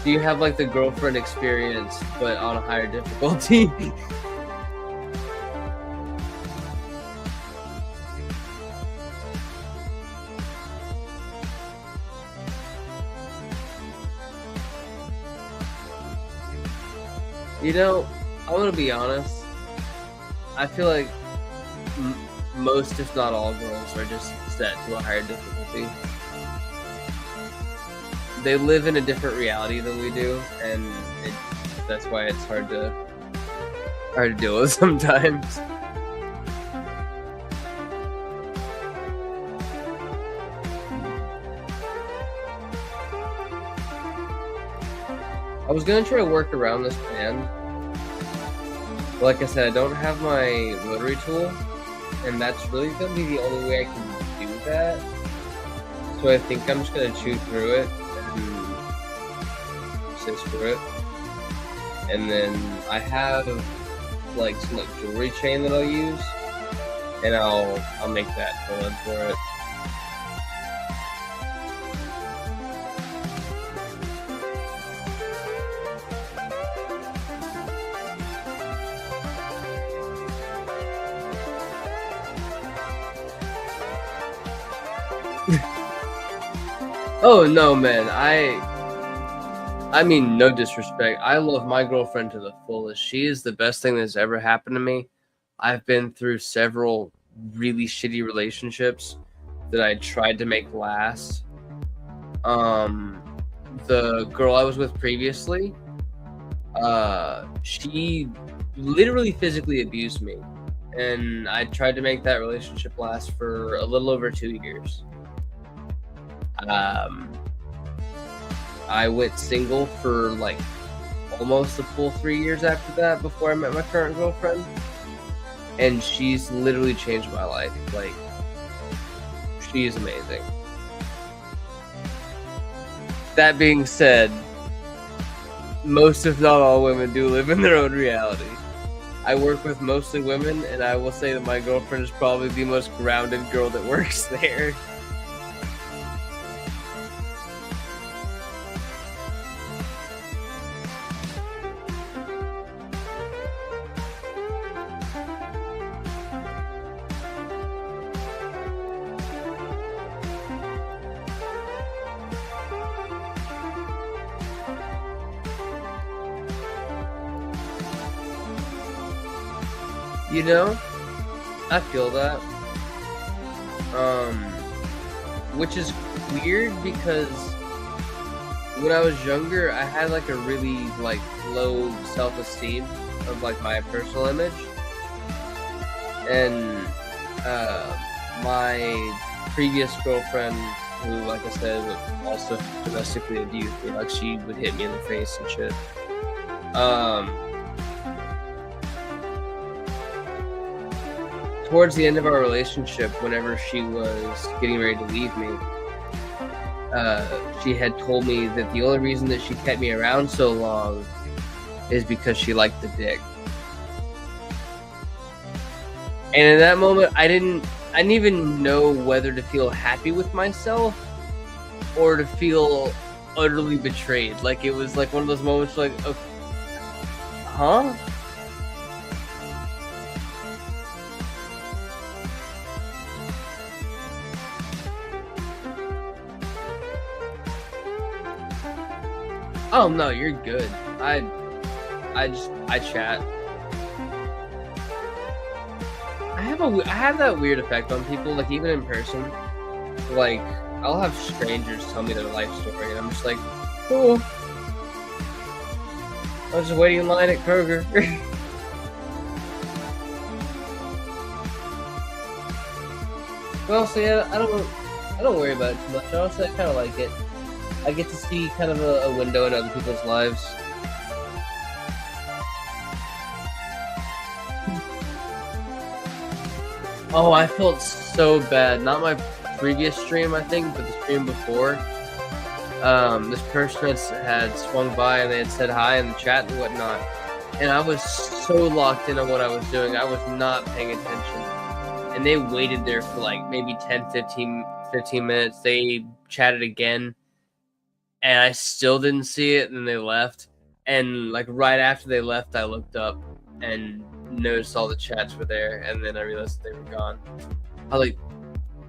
Do you have like the girlfriend experience, but on a higher difficulty? You know, I want to be honest. I feel like most, if not all, girls are just set to a higher difficulty. They live in a different reality than we do, and that's why it's hard to deal with sometimes. I was gonna try to work around this band. But like I said, I don't have my rotary tool, and that's really gonna be the only way I can do that. So I think I'm just gonna chew through it and say screw it. And then I have like some like jewelry chain that I'll use, and I'll make that fill in for it. Oh no, man, I mean, no disrespect. I love my girlfriend to the fullest. She is the best thing that's ever happened to me. I've been through several really shitty relationships that I tried to make last. The girl I was with previously, she literally physically abused me, and I tried to make that relationship last for a little over 2 years. I went single for like almost a full 3 years after that before I met my current girlfriend, and she's literally changed my life. Like, she is amazing. That being said, most if not all women do live in their own reality. I work with mostly women, and I will say that my girlfriend is probably the most grounded girl that works there. You know, I feel that. Which is weird because when I was younger, I had like a really like low self-esteem of like my personal image, and my previous girlfriend, who, like I said, was also domestically abused me, like she would hit me in the face and shit. Towards the end of our relationship, whenever she was getting ready to leave me, she had told me that the only reason that she kept me around so long is because she liked the dick. And in that moment, I didn't even know whether to feel happy with myself or to feel utterly betrayed. Like, it was like one of those moments like, oh, huh? Oh no, you're good. I chat. I have that weird effect on people, like even in person. Like, I'll have strangers tell me their life story, and I'm just like, cool. I was just waiting in line at Kroger. Well, so yeah, I don't worry about it too much. Honestly, I kind of like it. I get to see kind of a window in other people's lives. Oh, I felt so bad. Not my previous stream, I think, but the stream before. This person had swung by and they had said hi in the chat and whatnot. And I was so locked in on what I was doing. I was not paying attention. And they waited there for like maybe 10, 15 minutes. They chatted again. And I still didn't see it, and then they left. And like right after they left, I looked up and noticed all the chats were there, and then I realized they were gone. I was like,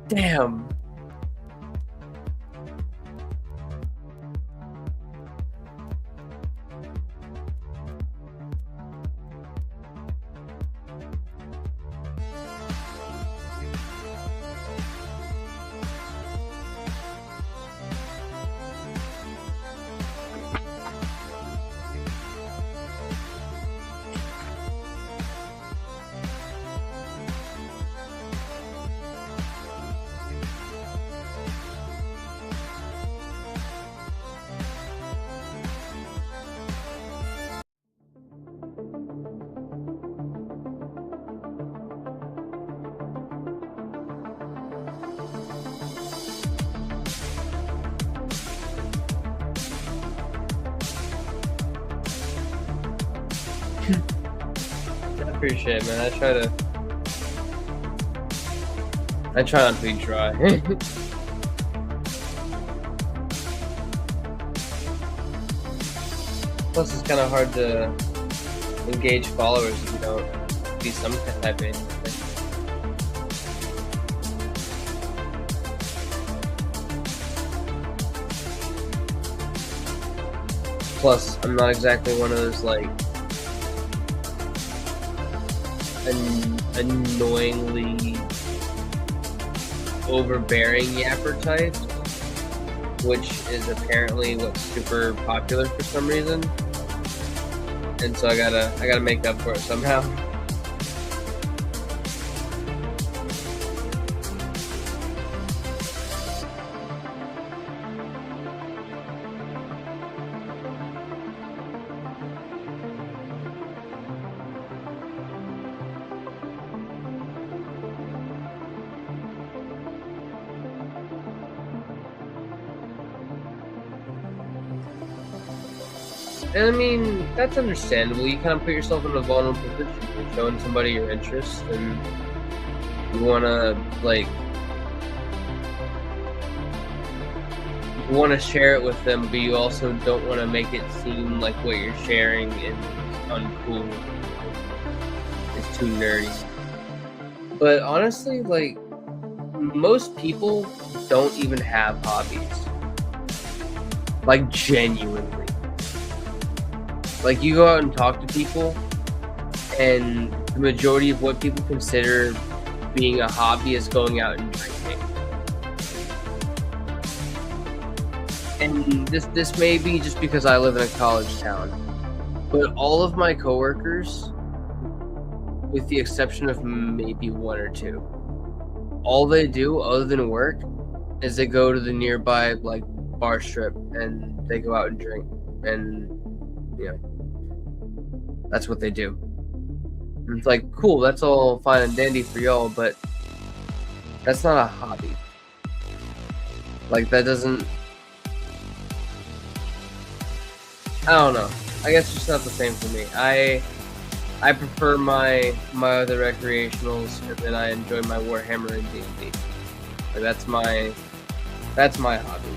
damn. I appreciate it, man. I try not to be dry. Plus, it's kind of hard to engage followers if you don't be some type of anything. Plus, I'm not exactly one of those like annoyingly overbearing yapper types, which is apparently what's super popular for some reason. And so I gotta make up for it somehow. And I mean, that's understandable. You kind of put yourself in a vulnerable position. You're showing somebody your interest, and you want to, like, you want to share it with them, but you also don't want to make it seem like what you're sharing is uncool. It's too nerdy. But honestly, like, most people don't even have hobbies. Like, genuinely. Like, you go out and talk to people, and the majority of what people consider being a hobby is going out and drinking. And this may be just because I live in a college town, but all of my coworkers, with the exception of maybe one or two, all they do other than work is they go to the nearby, like, bar strip and they go out and drink, and you know, that's what they do. And it's like, cool, that's all fine and dandy for y'all, but that's not a hobby. Like, that doesn't, I don't know. I guess it's just not the same for me. I prefer my other recreationals, and then I enjoy my Warhammer and D&D. Like, that's my hobby.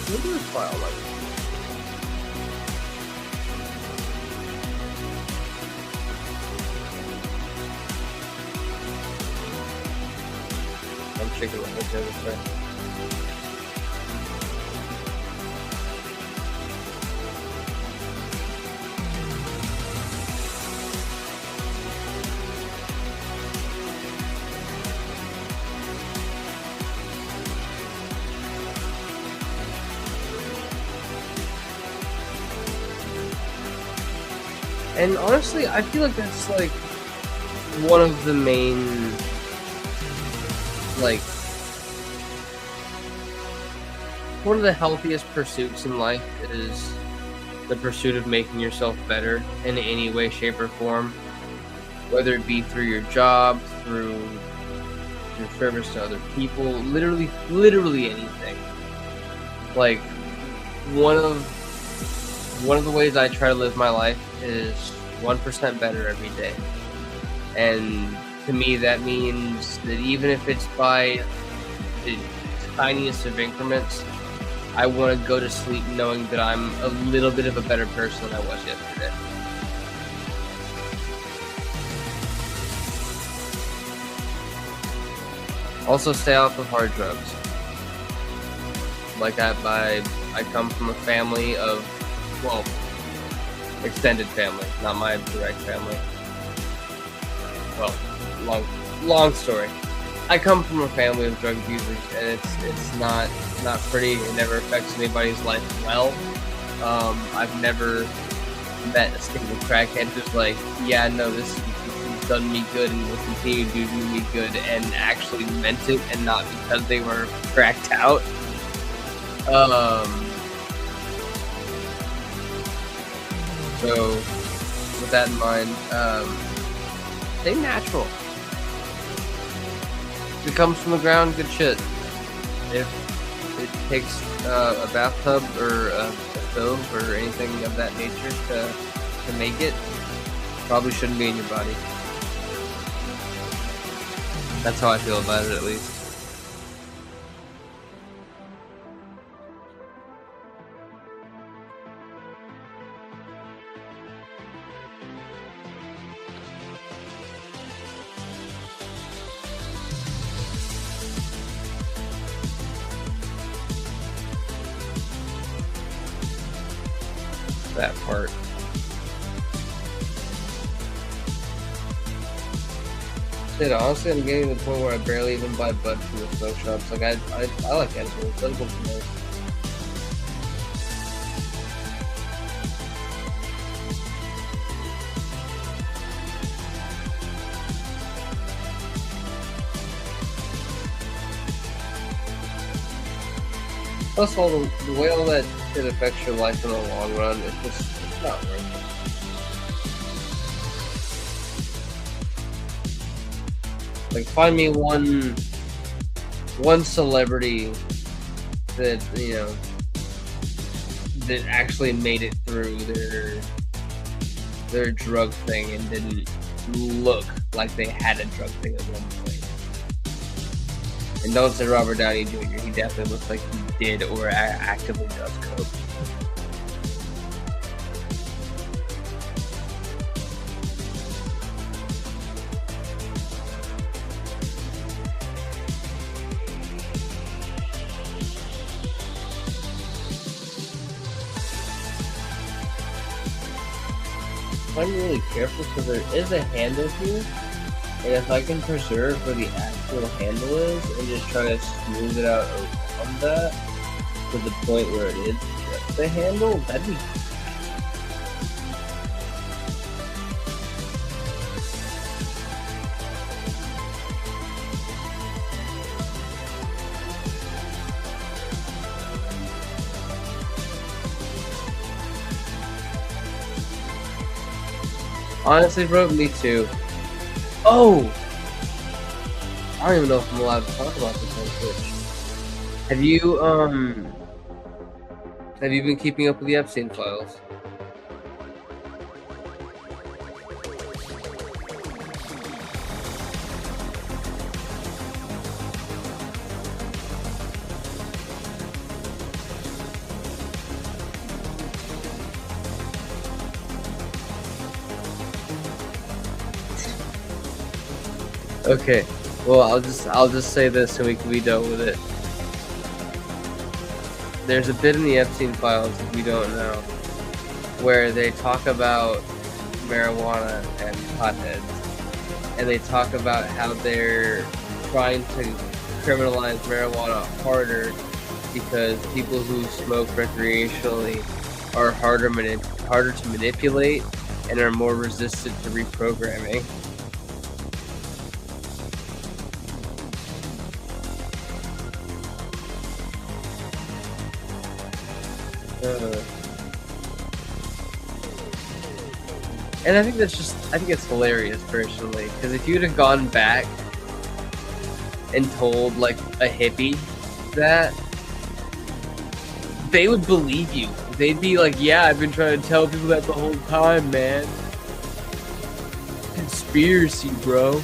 Maybe it's file like I'm shaking my head this way. And honestly, I feel like that's, like, one of the main, like, one of the healthiest pursuits in life is the pursuit of making yourself better in any way, shape, or form. Whether it be through your job, through your service to other people, literally anything. Like, one of the ways I try to live my life is 1% better every day. And to me, that means that even if it's by the tiniest of increments, I want to go to sleep knowing that I'm a little bit of a better person than I was yesterday. Also, stay off of hard drugs. Like, I come from a family of, well, extended family, not my direct family. Well, long story. I come from a family of drug abusers, and it's not pretty. It never affects anybody's life well. I've never met a single crackhead who's like, yeah, no, this has done me good and will continue to do me good, and actually meant it, and not because they were cracked out. So, with that in mind, stay natural. If it comes from the ground, good shit. If it takes a bathtub or a stove or anything of that nature to make it, probably shouldn't be in your body. That's how I feel about it, at least. That part. Shit, honestly, I'm getting to the point where I barely even buy bud from the smoke shops. Like, I like edibles. Edibles are nice. Plus, the way all that shit affects your life in the long run, it's not worth it. Like, find me one celebrity that, you know, that actually made it through their drug thing and didn't look like they had a drug thing at one point. And don't say Robert Downey Jr. He definitely looks like he did or actively does coke. I'm really careful because there is a handle here, and if I can preserve where the actual handle is and just try to smooth it out around that to the point where it is just the handle, that'd be honestly, bro, me too. Oh! I don't even know if I'm allowed to talk about this on Twitch. Have you been keeping up with the Epstein files? Okay, well, I'll just say this and we can be done with it. There's a bit in the Epstein files, if you don't know, where they talk about marijuana and potheads, and they talk about how they're trying to criminalize marijuana harder because people who smoke recreationally are harder to manipulate and are more resistant to reprogramming. And I think it's hilarious personally, because if you'd have gone back and told like a hippie that, they would believe you. They'd be like, yeah, I've been trying to tell people that the whole time, man. Conspiracy, bro.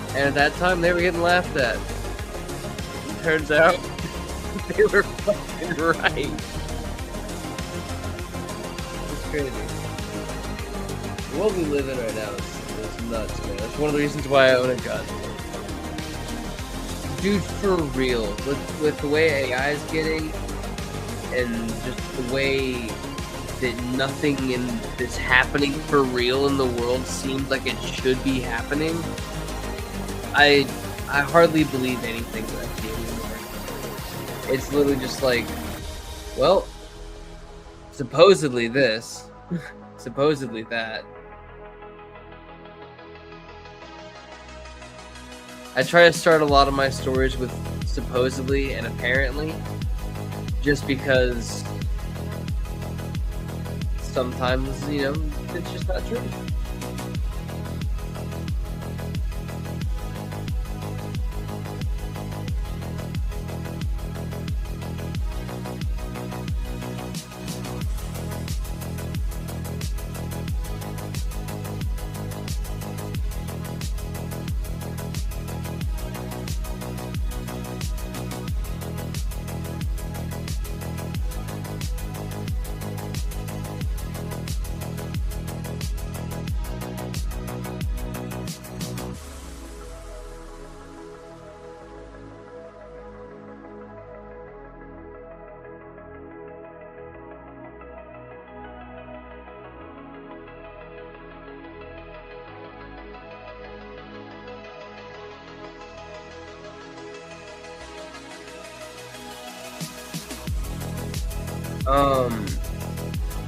And at that time, they were getting laughed at. Turns out, they were fucking right. It's crazy. The world we live in right now is nuts, man. That's one of the reasons why I own a gun. Dude, for real. With the way AI is getting, and just the way that nothing that's happening for real in the world seems like it should be happening, I hardly believe anything that I see anymore. It's literally just like, well, supposedly this, supposedly that. I try to start a lot of my stories with supposedly and apparently, just because sometimes, you know, it's just not true.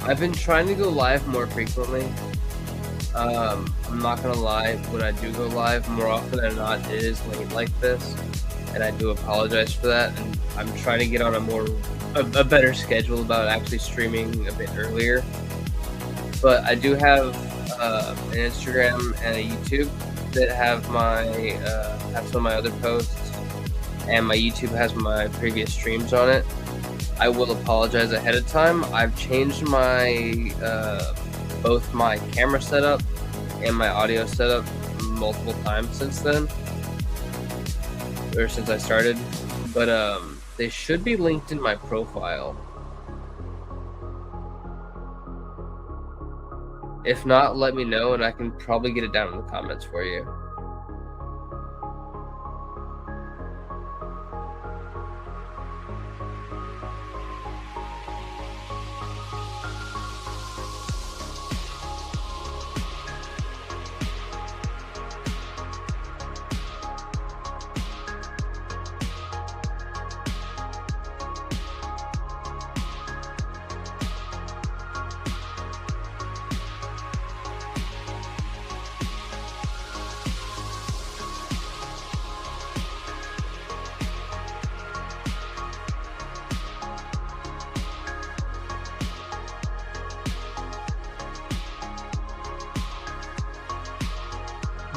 I've been trying to go live more frequently. I'm not gonna lie, when I do go live, more often than not, it is late like this. and I do apologize for that. And I'm trying to get on a better schedule about actually streaming a bit earlier. But I do have an Instagram and a YouTube that have some of my other posts, and my YouTube has my previous streams on it. I will apologize ahead of time. I've changed my both my camera setup and my audio setup multiple times since then, or since I started. But they should be linked in my profile. If not, let me know, and I can probably get it down in the comments for you.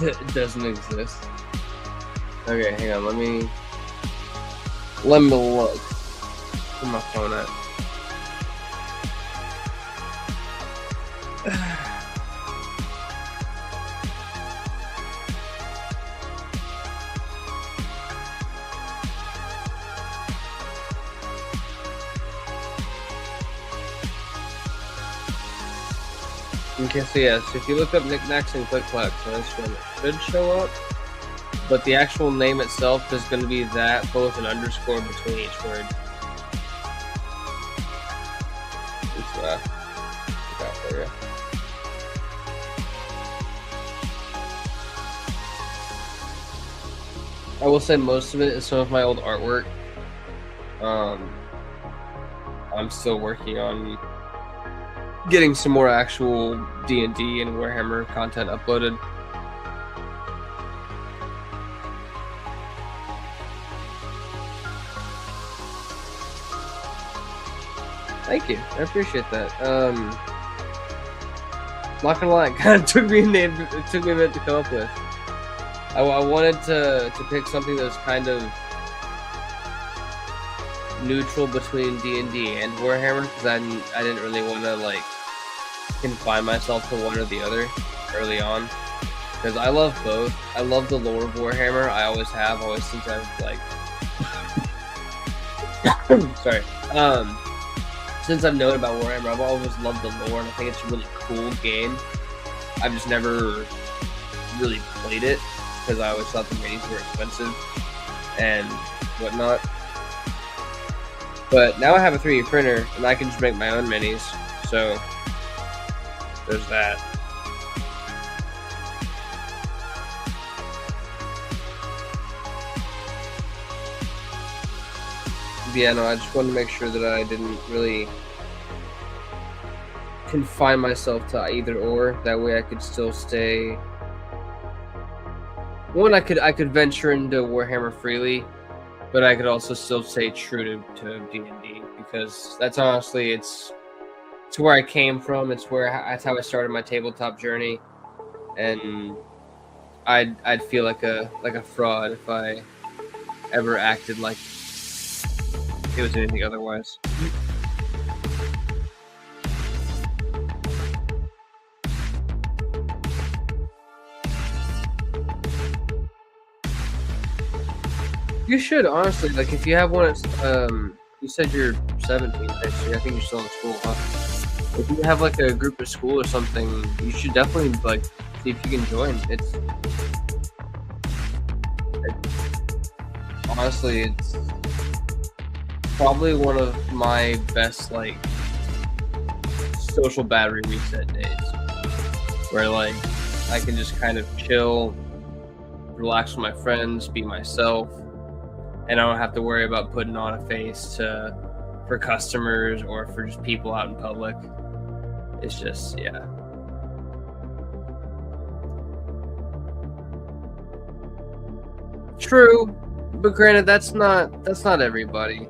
It doesn't exist. Okay, hang on. Let me look. Where's my phone at? Okay, so yes, if you look up knickknacks and click-clacks on Instagram, it should show up. But the actual name itself is going to be that, but with an underscore between each word. It's look out for you. I will say most of it is some of my old artwork. I'm still working on getting some more actual D&D and Warhammer content uploaded. Thank you, I appreciate that. Not gonna lie, it kind of took me a minute to come up with. I wanted to pick something that was kind of neutral between D&D and Warhammer, because I didn't really want to like confine myself to one or the other early on, because I love both. I love the lore of Warhammer. I always have, since I've like sorry, since I've known about Warhammer, I've always loved the lore, and I think it's a really cool game. I've just never really played it because I always thought the minis were expensive and whatnot. But now I have a 3D printer, and I can just make my own minis, so there's that. Yeah, no, I just wanted to make sure that I didn't really confine myself to either or. That way I could still stay... One, I could venture into Warhammer freely, but I could also still stay true to D&D, because that's honestly, it's where I came from. That's how I started my tabletop journey, and I'd feel like a fraud if I ever acted like it was anything otherwise. You should, honestly. Like, if you have one, you said you're 17 next year. I think you're still in school, huh? If you have, like, a group of school or something, you should definitely, like, see if you can join. Honestly, it's probably one of my best, like, social battery reset days. Where, like, I can just kind of chill, relax with my friends, be myself. And I don't have to worry about putting on a face for customers or for just people out in public. It's just, yeah. True, But granted, that's not everybody.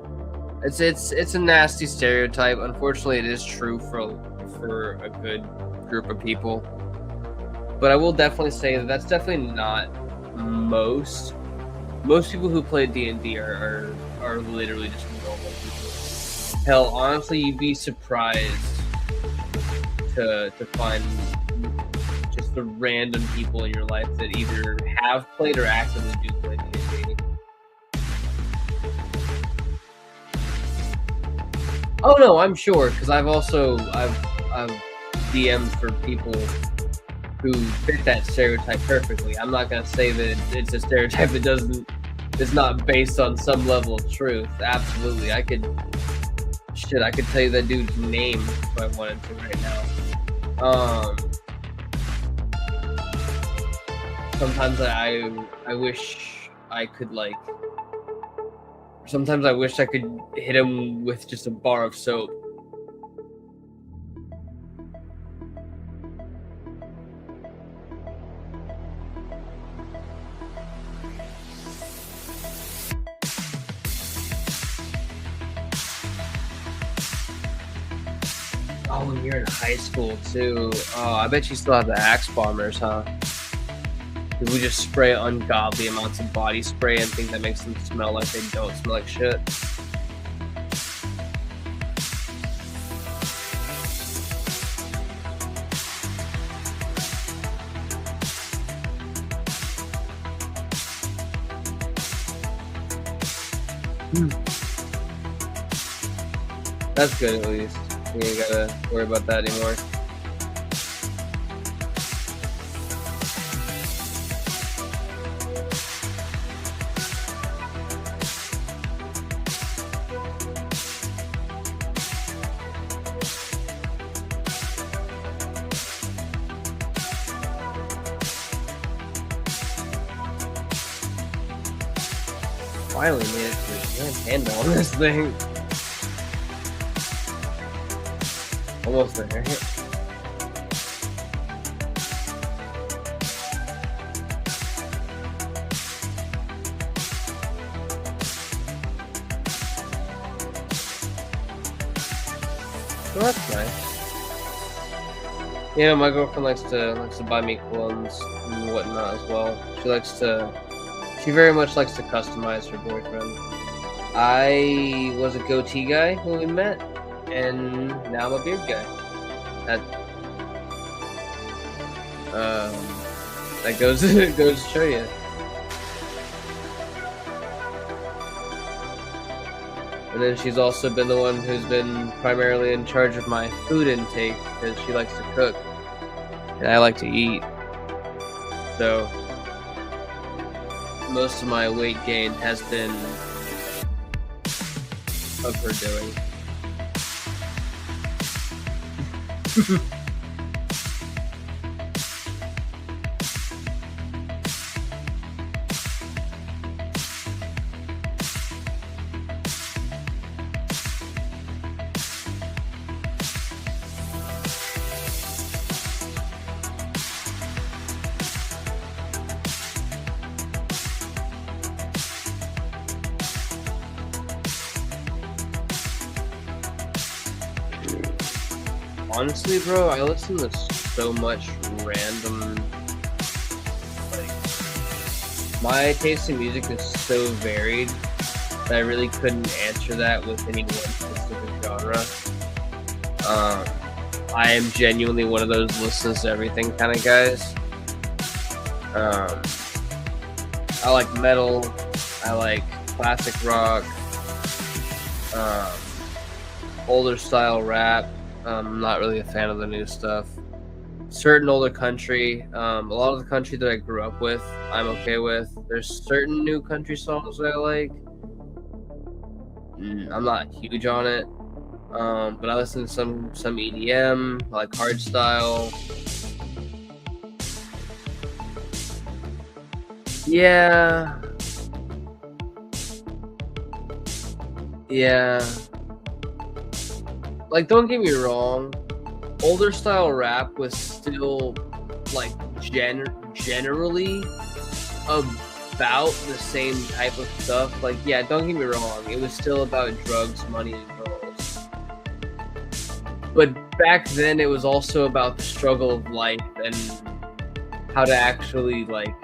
It's a nasty stereotype. Unfortunately, it is true for a good group of people. But I will definitely say that that's definitely not most people who play D&D are literally just normal people. Hell, honestly, you'd be surprised to find just the random people in your life that either have played or actively do play D&D. Oh no, I'm sure, because I've DM'd for people who fit that stereotype perfectly. I'm not gonna say that it's a stereotype that is not based on some level of truth. Absolutely, I could tell you that dude's name if I wanted to right now. Sometimes I wish I could Sometimes I wish I could hit him with just a bar of soap. Oh, when you're in high school too. Oh, I bet you still have the axe bombers, huh? Because we just spray ungodly amounts of body spray and think that makes them smell like they don't smell like shit. That's good, at least. You ain't gotta worry about that anymore. Finally made it to the handle on this thing. Almost there. Well, that's nice. Yeah, my girlfriend likes to buy me clothes and whatnot as well. She very much likes to customize her boyfriend. I was a goatee guy when we met, and now I'm a beard guy. That goes to show you. And then she's also been the one who's been primarily in charge of my food intake because she likes to cook, and I like to eat. So most of my weight gain has been of her doing. Honestly, bro, I listen to so much random. My taste in music is so varied that I really couldn't answer that with any one specific genre. I am genuinely one of those listens to everything kind of guys. I like metal. I like classic rock. Older style rap. I'm not really a fan of the new stuff. Certain older country, a lot of the country that I grew up with, I'm okay with. There's certain new country songs that I like. I'm not huge on it, but I listen to some EDM, I like hardstyle. Yeah. Like, don't get me wrong, older style rap was still, like, generally a about the same type of stuff. Like, yeah, don't get me wrong, it was still about drugs, money, and girls. But back then, it was also about the struggle of life and how to actually, like,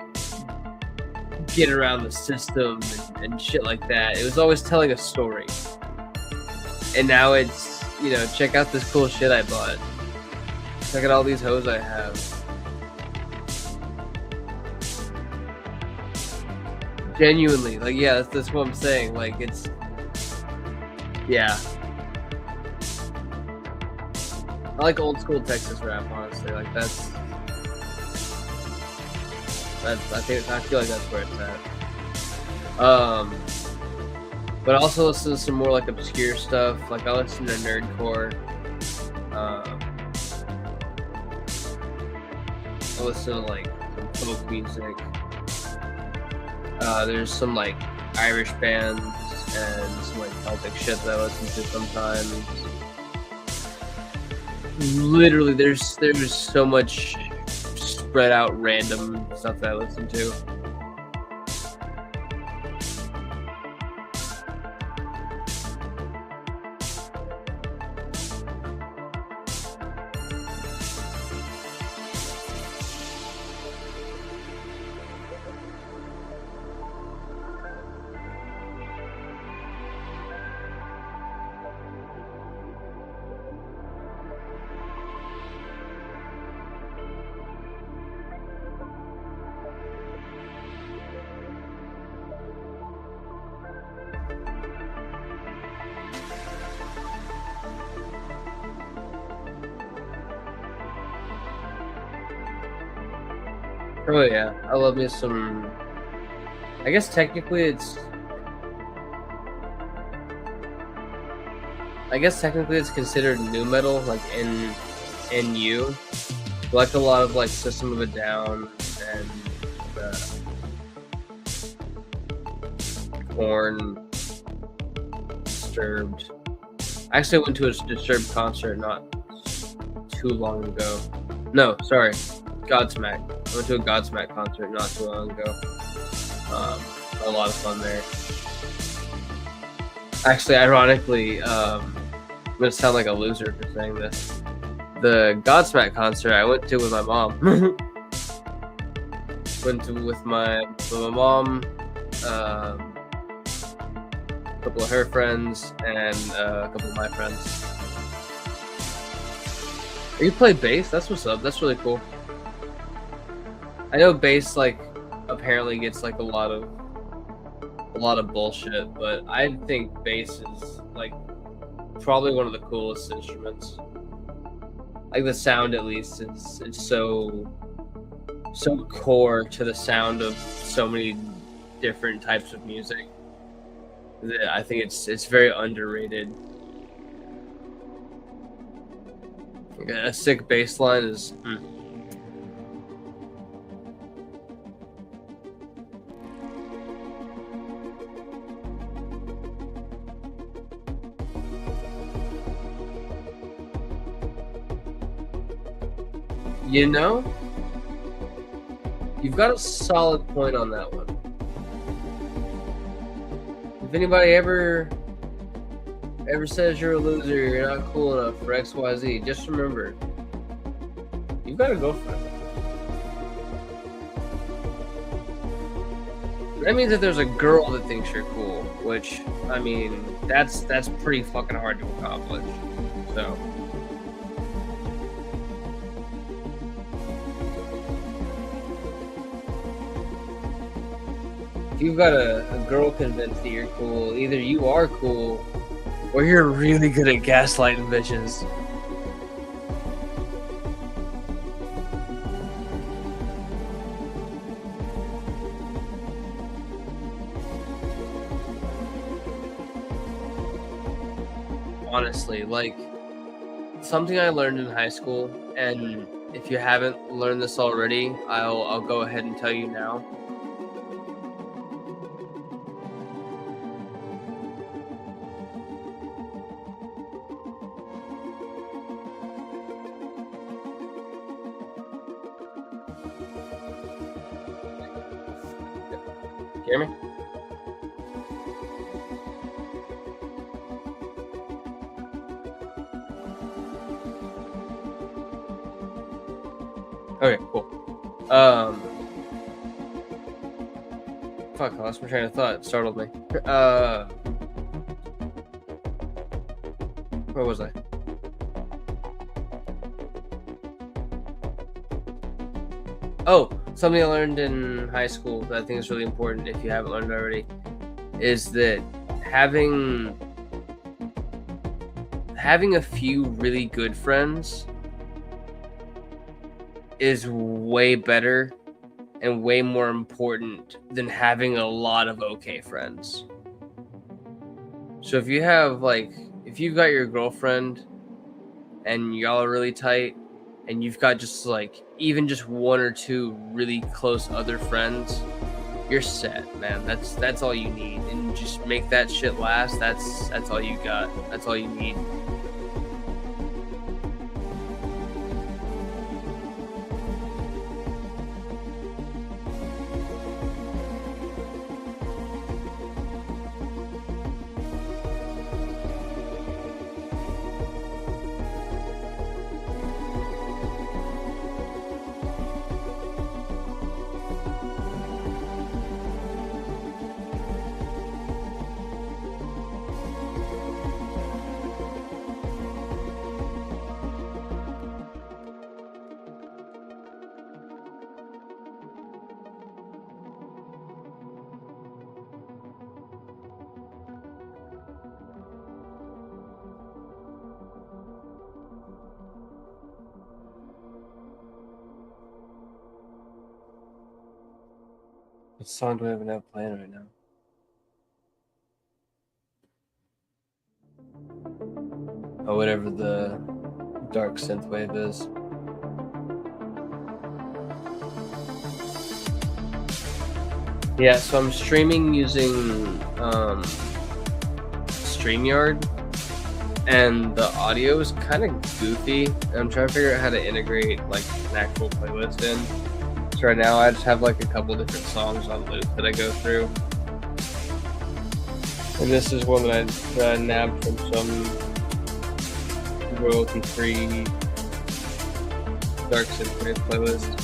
get around the system and shit like that. It was always telling a story. And now it's, you know, check out this cool shit I bought. Check out all these hoes I have. Genuinely, like, yeah, that's what I'm saying. Like, it's, yeah. I like old school Texas rap, honestly. Like, I feel like that's where it's at. But I also listen to some more like obscure stuff. Like, I listen to nerdcore. I listen to like some folk music. There's some like Irish bands and some like Celtic shit that I listen to sometimes. Literally, there's so much spread out random stuff that I listen to. Oh yeah, I love me some. I guess technically it's considered nu metal, like NU. Like a lot of like System of a Down and Korn, Disturbed. I actually went to a Disturbed concert not too long ago. No, sorry, Godsmack. I went to a Godsmack concert not too long ago. A lot of fun there. Actually, ironically, I'm gonna sound like a loser for saying this. The Godsmack concert I went to with my mom. with my mom, a couple of her friends, and a couple of my friends. You play bass? That's what's up. That's really cool. I know bass like apparently gets like a lot of bullshit, but I think bass is like probably one of the coolest instruments. Like the sound, at least, it's so core to the sound of so many different types of music. I think it's very underrated. A sick bass line is. You know, you've got a solid point on that one. If anybody ever says you're a loser, you're not cool enough for XYZ, just remember, you've got to go for it. That means that there's a girl that thinks you're cool, which, I mean, that's pretty fucking hard to accomplish. So. If you've got a girl convinced that you're cool, either you are cool or you're really good at gaslighting bitches. Honestly, like, something I learned in high school, and if you haven't learned this already, I'll go ahead and tell you now. Hear me? Okay, cool. Fuck, I lost my train of thought. It startled me. Where was I? Oh, something I learned in high school that I think is really important if you haven't learned already is that having a few really good friends is way better and way more important than having a lot of okay friends. So if you've got your girlfriend and y'all are really tight and you've got just even just one or two really close other friends, you're set, man. That's all you need. And just make that shit last. That's all you got. That's all you need. What song do I even have playing right now? Oh, whatever the dark synthwave is. Yeah, so I'm streaming using StreamYard, and the audio is kind of goofy. I'm trying to figure out how to integrate an actual playlist in. So right now I just have a couple different songs on loop that I go through. And this is one that I nabbed from some royalty-free dark synthwave playlist.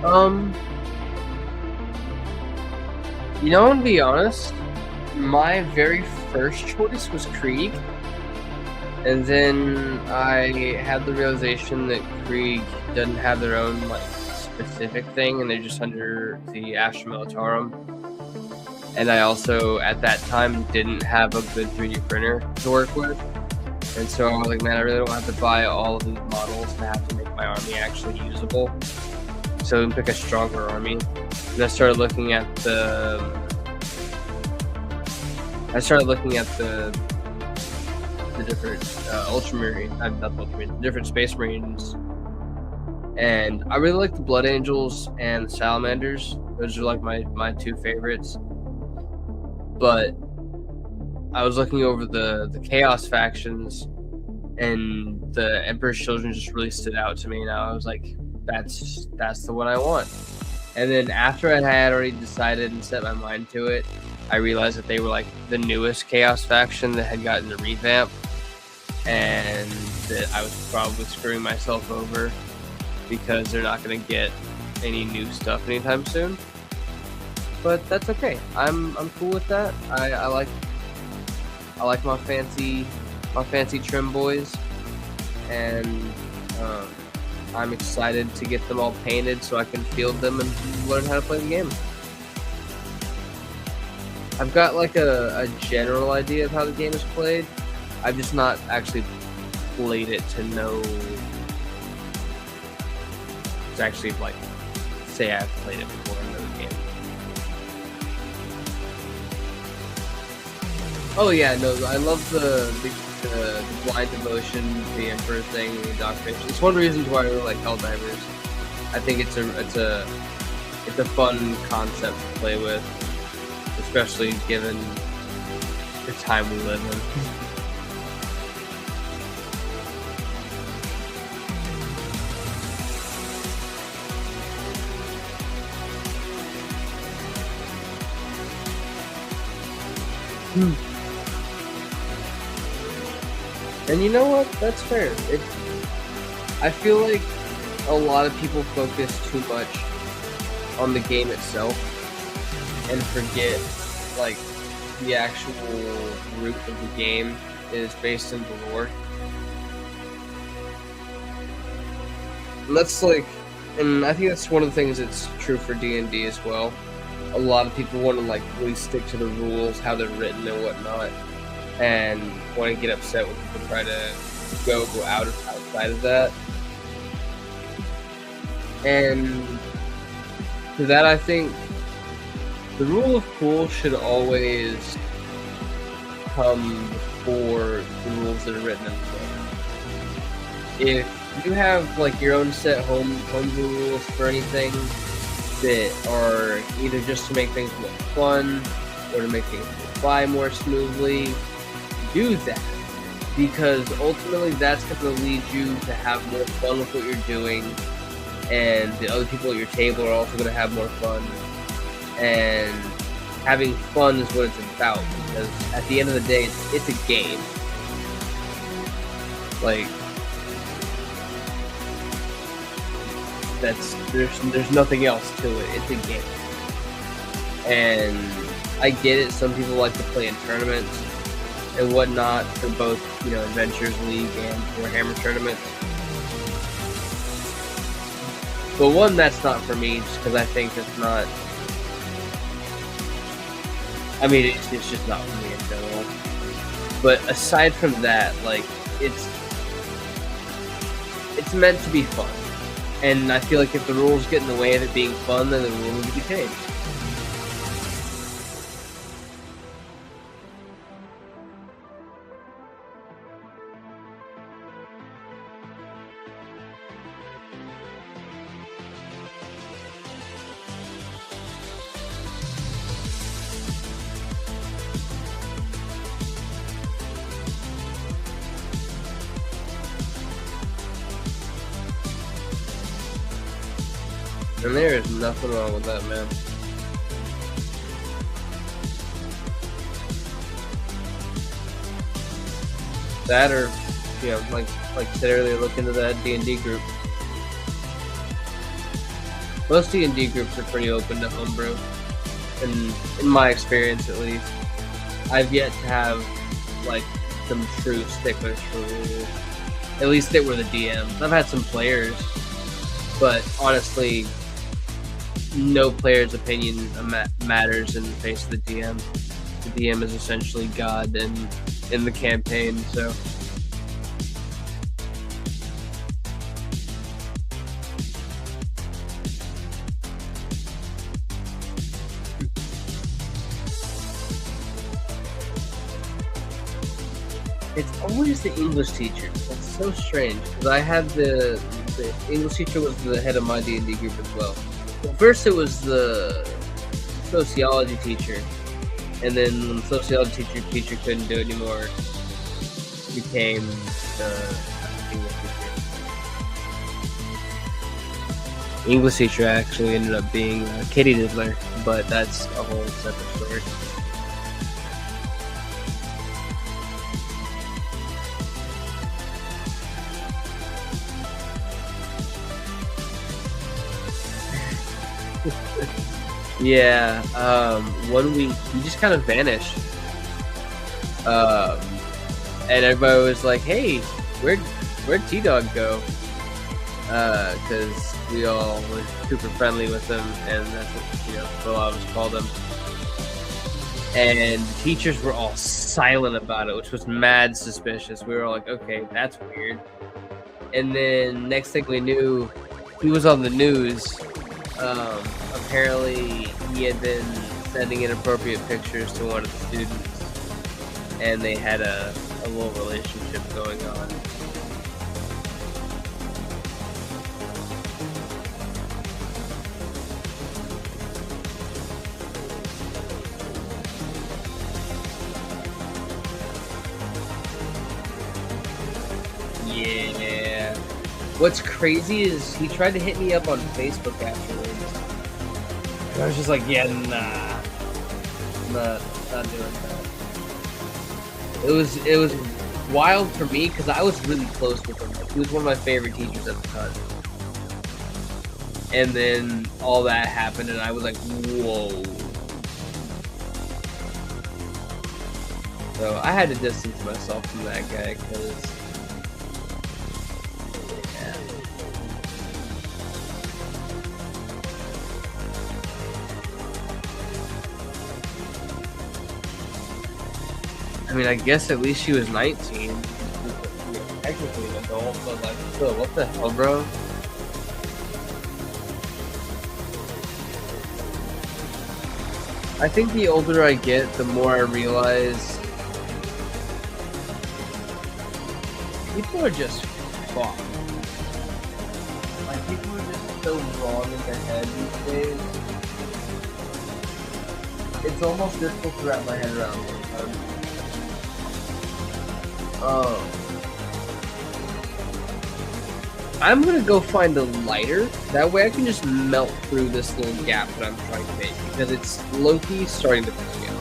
I'm gonna be honest, my very first choice was Krieg, and then I had the realization that Krieg doesn't have their own specific thing, and they're just under the Astra Militarum. And I also, at that time, didn't have a good 3D printer to work with, and so I was like, man, I really don't have to buy all of these models to have to make my army actually usable. So I pick a stronger army. And I started looking at the different Ultramarine, not the Ultramarine, different Space Marines, and I really like the Blood Angels and the Salamanders. Those are my two favorites. But I was looking over the Chaos factions, and the Emperor's Children just really stood out to me. And I was like, that's the one I want. And then after I had already decided and set my mind to it, I realized that they were the newest Chaos faction that had gotten the revamp, and that I was probably screwing myself over because they're not going to get any new stuff anytime soon. But that's okay. I'm cool with that. I like I like my fancy trim boys, and I'm excited to get them all painted so I can field them and learn how to play the game. I've got like a general idea of how the game is played. I've just not actually played it to know, to actually like say I've played it before in another game. Oh yeah, no, I love the blind devotion, the Emperor thing, the indoctrination. It's one reason why I really like Helldivers. I think it's a fun concept to play with, especially given the time we live in. And you know what? That's fair. I feel like a lot of people focus too much on the game itself and forget like the actual root of the game is based in the lore. And that's like, and I think that's one of the things that's true for D&D as well. A lot of people want to like really stick to the rules, how they're written and whatnot, and want to get upset when people try to go outside of that. And to that, I think the rule of cool should always come before the rules that are written in the book. If you have like your own set homebrew rules for anything that are either just to make things more fun or to make things fly more smoothly, do that, because ultimately that's going to lead you to have more fun with what you're doing, and the other people at your table are also going to have more fun, and having fun is what it's about, because at the end of the day it's a game. Like, there's nothing else to it. It's a game. And I get it, some people like to play in tournaments and whatnot for both, Adventures League and Warhammer tournaments. But one, that's not for me, just because I think it's not, it's just not for me in general. But aside from that, like, it's meant to be fun. And I feel like if the rules get in the way of it being fun, then the rules will be changed. And there is nothing wrong with that, man. That, or, like I said earlier, look into that D&D group. Most D&D groups are pretty open to homebrew, and in my experience at least, I've yet to have like some true sticklers for rules. At least they were the DMs. I've had some players, but honestly, no player's opinion matters in the face of the DM. The DM is essentially God in the campaign, so. It's always the English teacher. That's so strange, because I had the English teacher was the head of my D&D group as well. First it was the sociology teacher, and then when the sociology teacher couldn't do it anymore, it became the English teacher. English teacher actually ended up being Katie Diddler, but that's a whole separate story. Yeah, 1 week he just kind of vanished. Um, and everybody was like, "Hey, where'd T-Dog go?" Because we all were super friendly with him, and that's what Phil always called him. And the teachers were all silent about it, which was mad suspicious. We were all like, "Okay, that's weird." And then next thing we knew, he was on the news. Apparently, he had been sending inappropriate pictures to one of the students, and they had a little relationship going on. Yeah. What's crazy is he tried to hit me up on Facebook afterwards. And I was just like, yeah, nah. Not doing that. It was wild for me because I was really close with him. Like, he was one of my favorite teachers at the time. And then all that happened and I was like, whoa. So I had to distance myself from that guy because I mean, I guess at least she was 19. Technically an adult, but like, still, what the hell, bro? I think the older I get, the more I realize people are just fucked. Like, people are just so wrong in their head these days. It's almost difficult to wrap my head around sometimes. I'm gonna go find a lighter. That way I can just melt through this little gap that I'm trying to make because it's low-key starting to piss me off.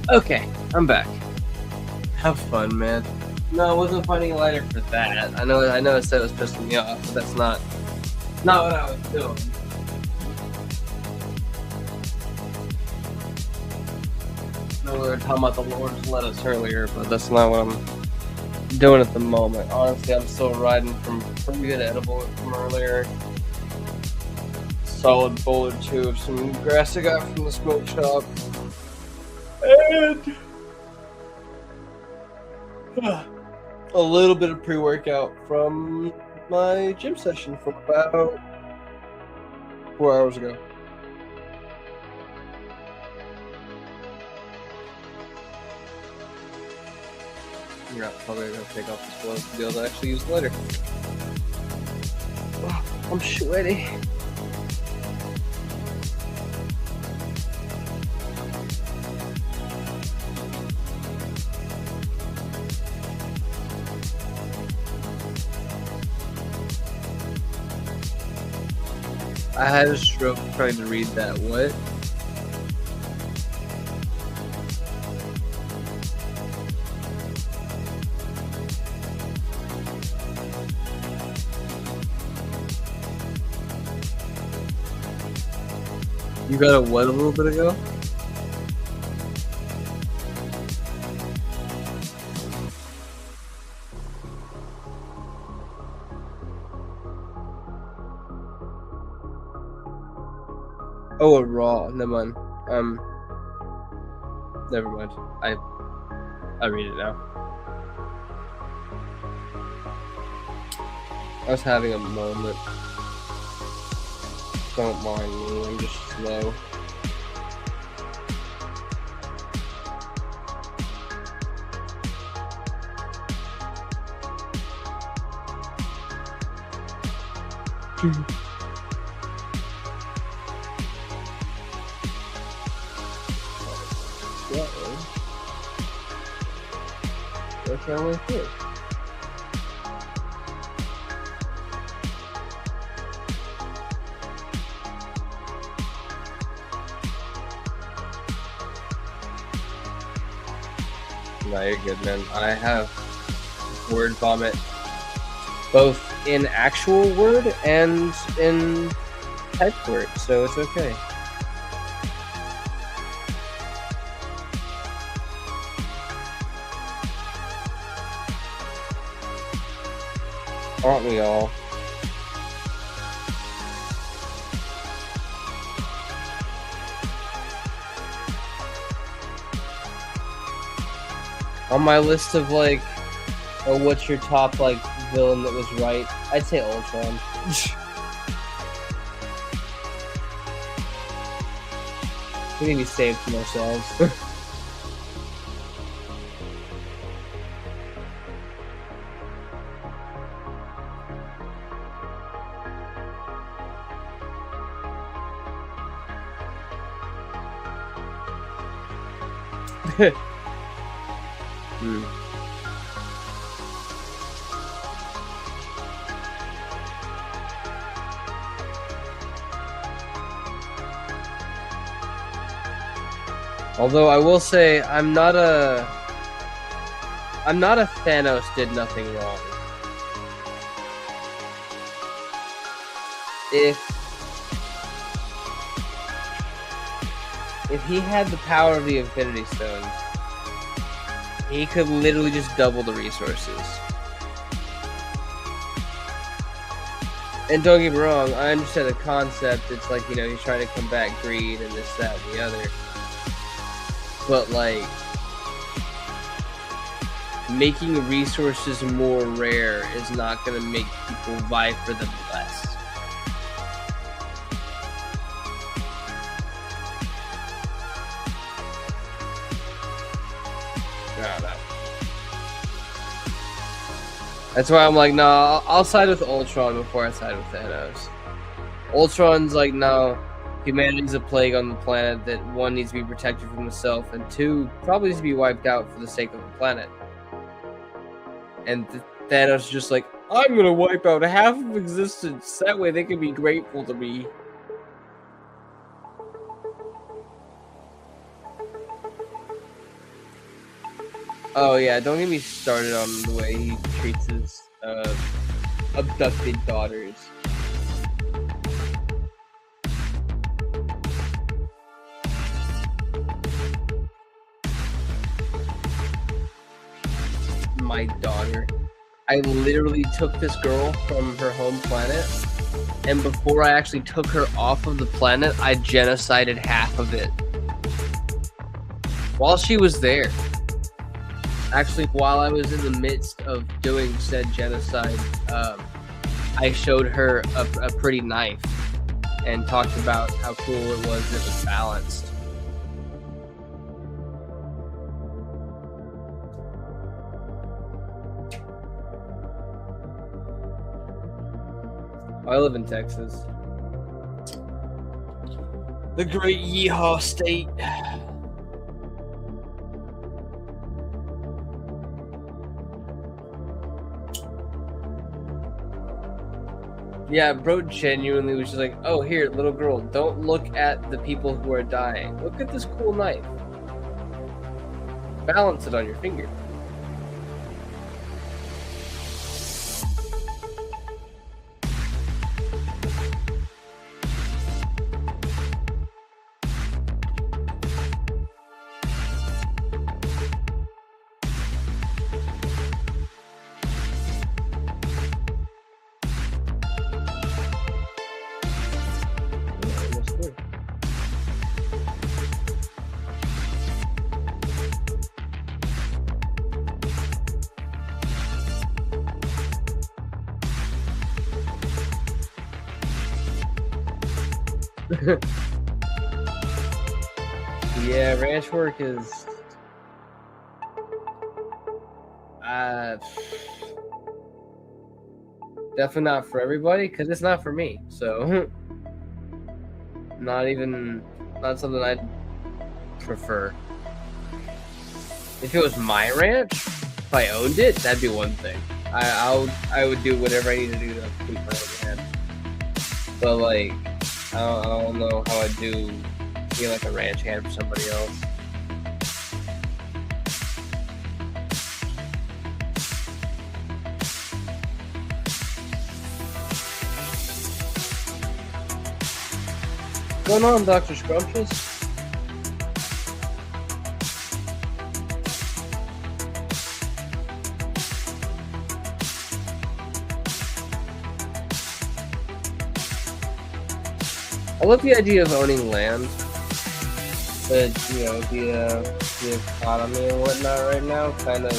Okay, I'm back. Have fun, man. No, I wasn't finding a lighter for that. I know I said it was pissing me off, but that's not what I was doing. No, we were talking about the Lord's lettuce earlier, but that's not what I'm doing at the moment. Honestly, I'm still riding from pretty good edible from earlier. Solid bowl or two of some grass I got from the smoke shop. And a little bit of pre-workout from my gym session from about 4 hours ago. Yeah, probably gonna take off this glove to be able to actually use the lighter. Oh, I'm sweaty. I had a stroke trying to read that. What? You got a what a little bit ago? Oh, a raw. Never mind. Never mind. I read it now. I was having a moment. Don't mind me. I'm just slow. Okay, only 3. No, you're good, man. I have word vomit both in actual word and in typed word, so it's okay. Aren't we all? On my list of like, oh, what's your top like villain that was right? I'd say Ultron. We need to be saved from ourselves. Although I will say I'm not a Thanos did nothing wrong. If he had the power of the Infinity Stones, he could literally just double the resources. And don't get me wrong, I understand the concept. It's like, you know, he's trying to combat greed and this, that, and the other. But, like, making resources more rare is not going to make people vie for them less. I don't know. That's why I'm like, no, I'll side with Ultron before I side with Thanos. Ultron's like, no, humanity's a plague on the planet that, 1, needs to be protected from itself, and 2, probably needs to be wiped out for the sake of the planet. And Thanos is just like, I'm gonna wipe out half of existence, that way they can be grateful to me. Oh yeah, don't get me started on the way he treats his abducted daughters. My daughter. I literally took this girl from her home planet, and before I actually took her off of the planet, I genocided half of it. While she was there. Actually, while I was in the midst of doing said genocide, I showed her a pretty knife and talked about how cool it was balanced. I live in Texas. The great Yeehaw state. Yeah, bro genuinely was just like, oh, here, little girl, don't look at the people who are dying. Look at this cool knife. Balance it on your finger. Yeah, ranch work is definitely not for everybody, because it's not for me. So not something I'd prefer. If it was my ranch, If I owned it, that'd be one thing. I would do whatever I need to do to keep my own hand. But like, I don't know how I'd do being like a ranch hand for somebody else. What's going on, Dr. Scrumptious? I love the idea of owning land, but the economy and whatnot right now kind of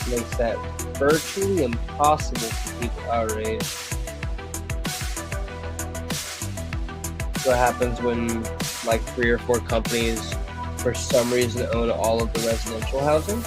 makes that virtually impossible for people our age. What happens when like 3 or 4 companies for some reason own all of the residential housing?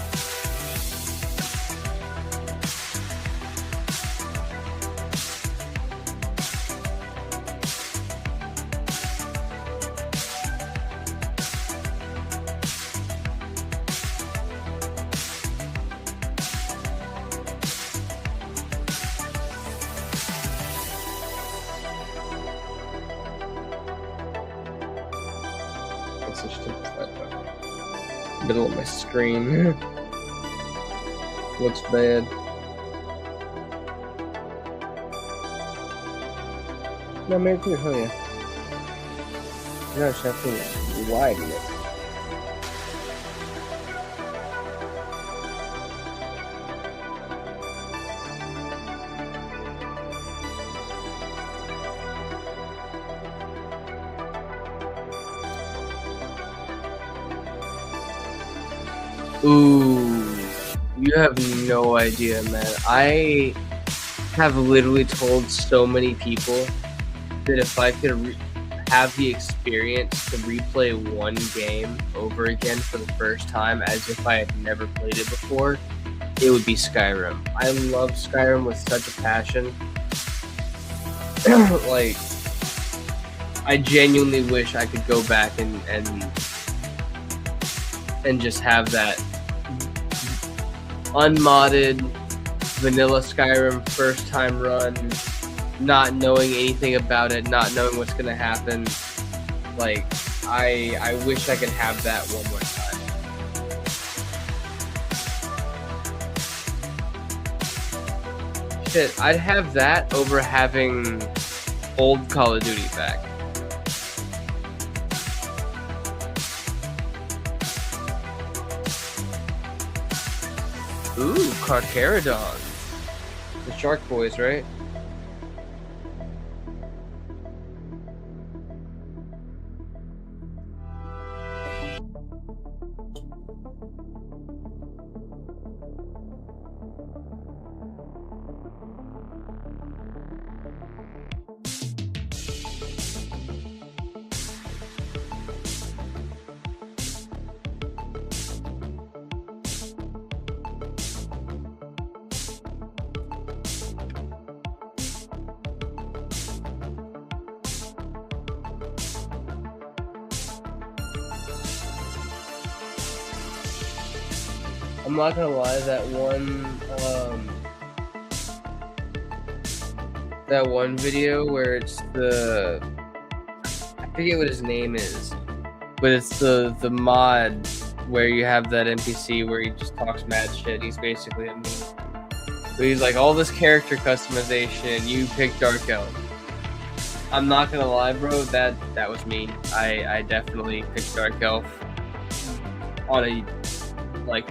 Middle of my screen. Looks bad. No, maybe too. Oh yeah. No, I just have to widen it. Ooh, you have no idea, man. I have literally told so many people that if I could have the experience to replay one game over again for the first time as if I had never played it before, it would be Skyrim. I love Skyrim with such a passion. Like, I genuinely wish I could go back and just have that unmodded vanilla Skyrim first time run, not knowing anything about it, not knowing what's gonna happen. Like, I wish I could have that one more time. Shit, I'd have that over having old Call of Duty back. Ooh, Carcharodon. The Shark Boys, right? I'm not gonna lie, that one video where it's I forget what his name is, but it's the mod where you have that NPC where he just talks mad shit. He's basically a meme. But he's like, all this character customization, you pick Dark Elf. I'm not gonna lie, bro, that was me. I definitely picked Dark Elf on a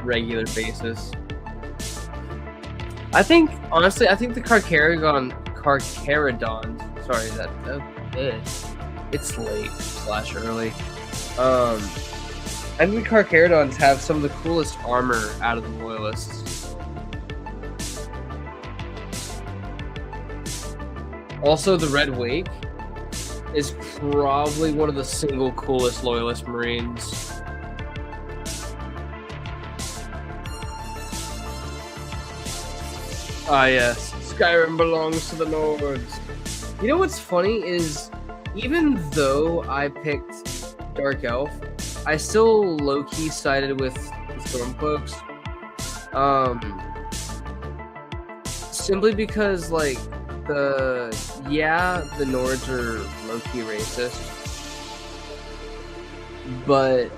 regular basis. Honestly, I think the Carcharodon, sorry, it's late / early. I think the Carcharodons have some of the coolest armor out of the Loyalists. Also, the Red Wake is probably one of the single coolest Loyalist Marines. Ah, yes. Skyrim belongs to the Lords. You know what's funny is, even though I picked Dark Elf, I still low-key sided with the Stormcloaks. Simply because, like, the Nords are low-key racist, but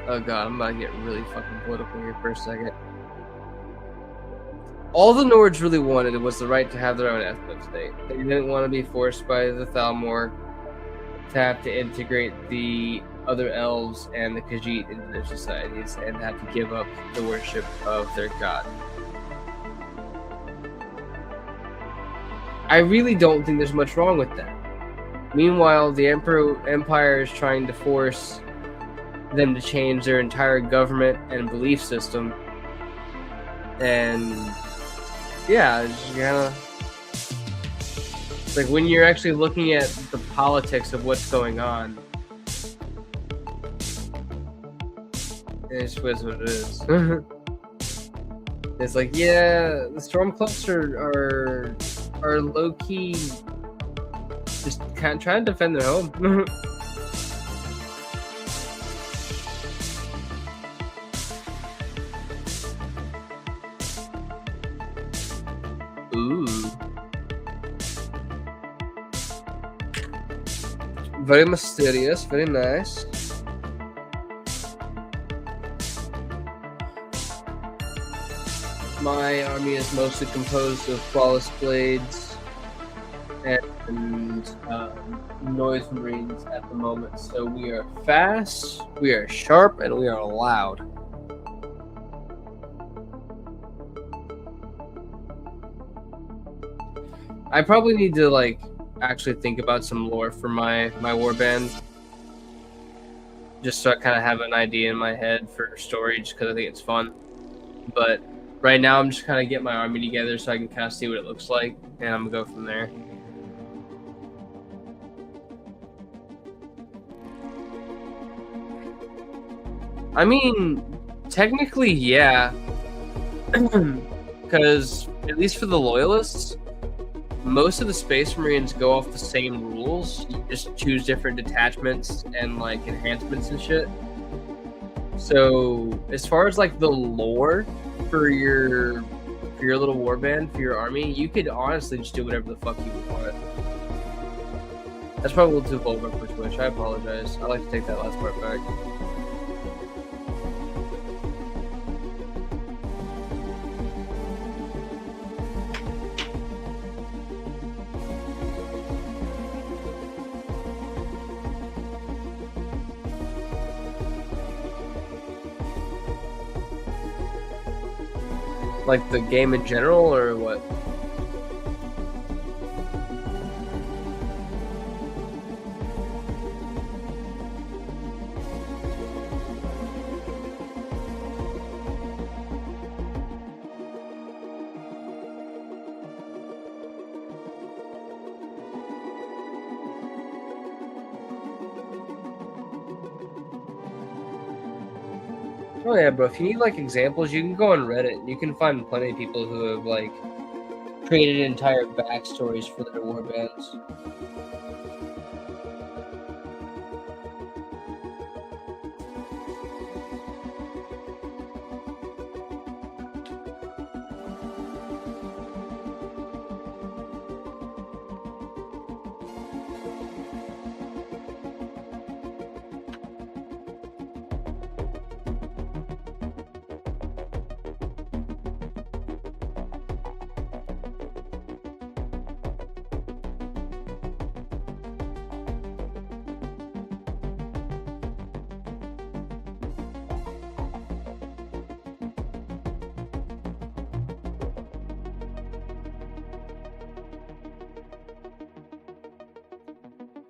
oh god, I'm about to get really fucking political here for a second. All the Nords really wanted was the right to have their own ethnic state. They didn't want to be forced by the Thalmor to have to integrate the other elves and the Khajiit into their societies and have to give up the worship of their god. I really don't think there's much wrong with that. Meanwhile, the Empire is trying to force them to change their entire government and belief system. And yeah, it's kind of like when you're actually looking at the politics of what's going on, it's what it is. It's like, yeah, the Stormcloaks are low key, just kind of trying to defend their home. Ooh. Very mysterious, very nice. My army is mostly composed of Flawless Blades and Noise Marines at the moment. So we are fast, we are sharp, and we are loud. I probably need to like actually think about some lore for my warband, just so I kind of have an idea in my head for story, just because I think it's fun. But right now, I'm just kind of getting my army together so I can kind of see what it looks like, and I'm gonna go from there. I mean, technically, yeah, because at least for the Loyalists, most of the Space Marines go off the same rules. You just choose different detachments and like enhancements and shit. So as far as like the lore for your little warband, for your army, you could honestly just do whatever the fuck you want. That's probably a little too vulgar for Twitch. I apologize. I'd like to take that last part back. Like the game in general, or what? Oh yeah, bro. If you need like examples, you can go on Reddit and you can find plenty of people who have like created entire backstories for their warbands.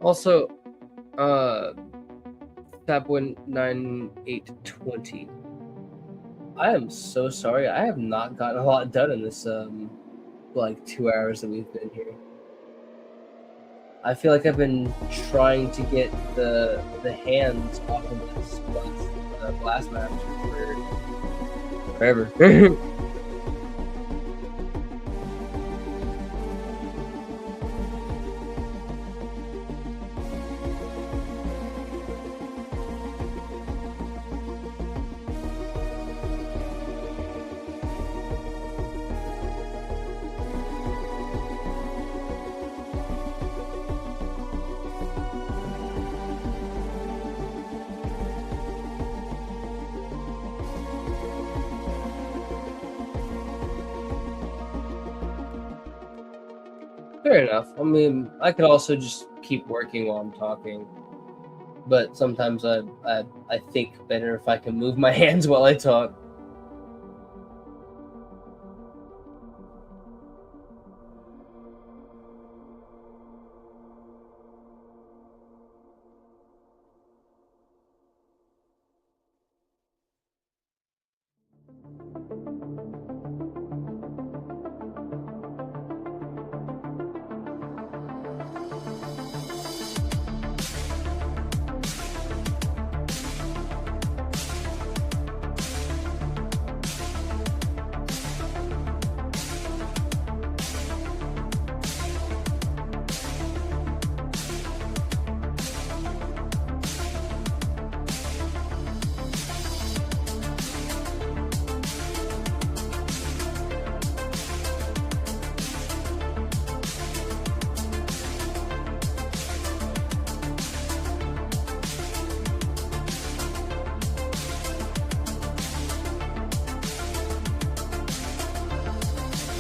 Also, Tab9820. I am so sorry. I have not gotten a lot done in this like 2 hours that we've been here. I feel like I've been trying to get the hands off of this blast match for forever. Fair enough. I mean, I could also just keep working while I'm talking, but sometimes I think better if I can move my hands while I talk.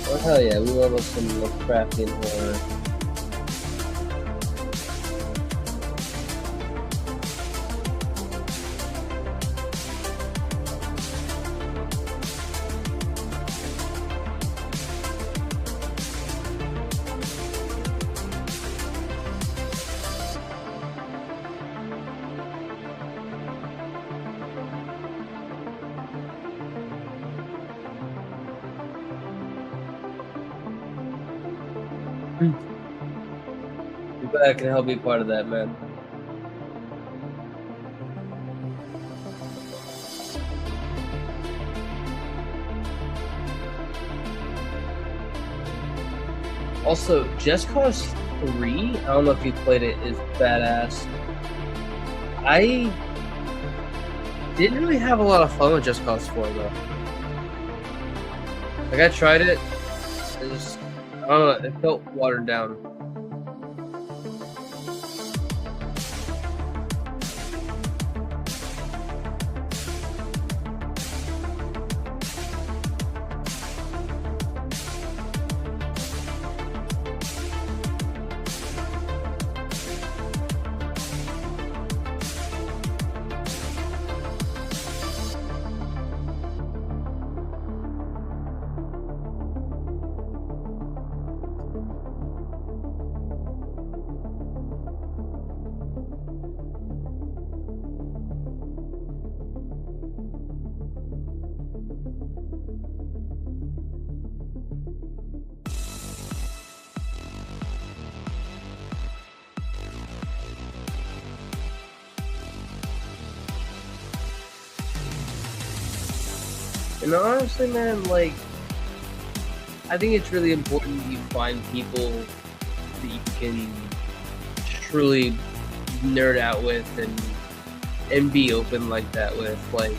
Oh hell yeah, we love us some Lovecraftian horror. I'm glad I can help be part of that, man. Also, Just Cause 3, I don't know if you played it, is badass. I didn't really have a lot of fun with Just Cause 4, though. Like, I tried it, it just, I don't know, it felt watered down. And honestly, man, like, I think it's really important you find people that you can truly nerd out with and be open like that with. Like,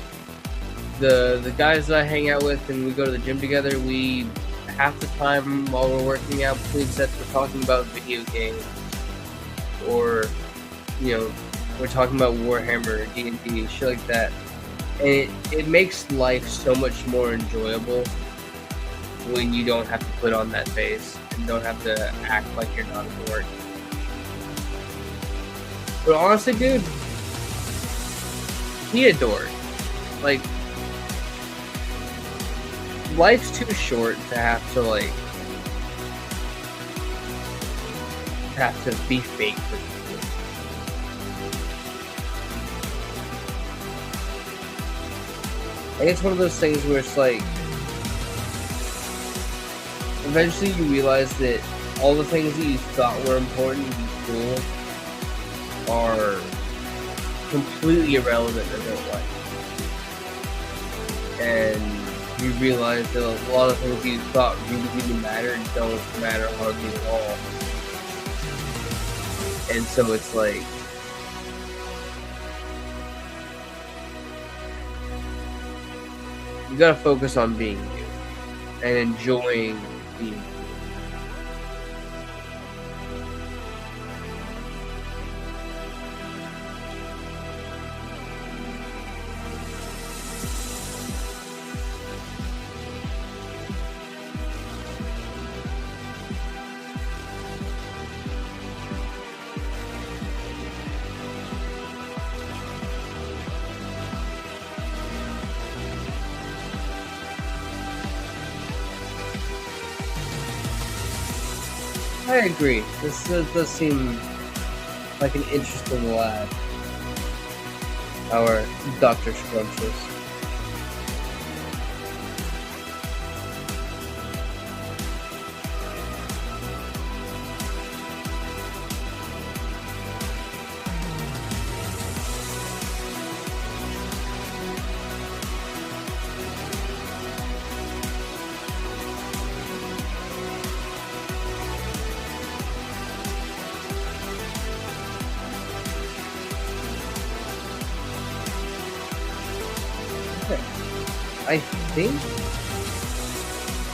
the guys that I hang out with and we go to the gym together, we half the time while we're working out between sets, we're talking about video games, or, you know, we're talking about Warhammer, D&D, shit like that. And it makes life so much more enjoyable when you don't have to put on that face and don't have to act like you're not at work. But honestly, dude, be adored. Like, life's too short to have to be fake for people. I think it's one of those things where it's like, eventually you realize that all the things that you thought were important and cool are completely irrelevant in their life. And you realize that a lot of things you thought really mattered don't matter hardly at all. And so it's like, you gotta focus on being you and enjoying being you. I agree. This does seem like an interesting lad. Our Dr. Scrumptious.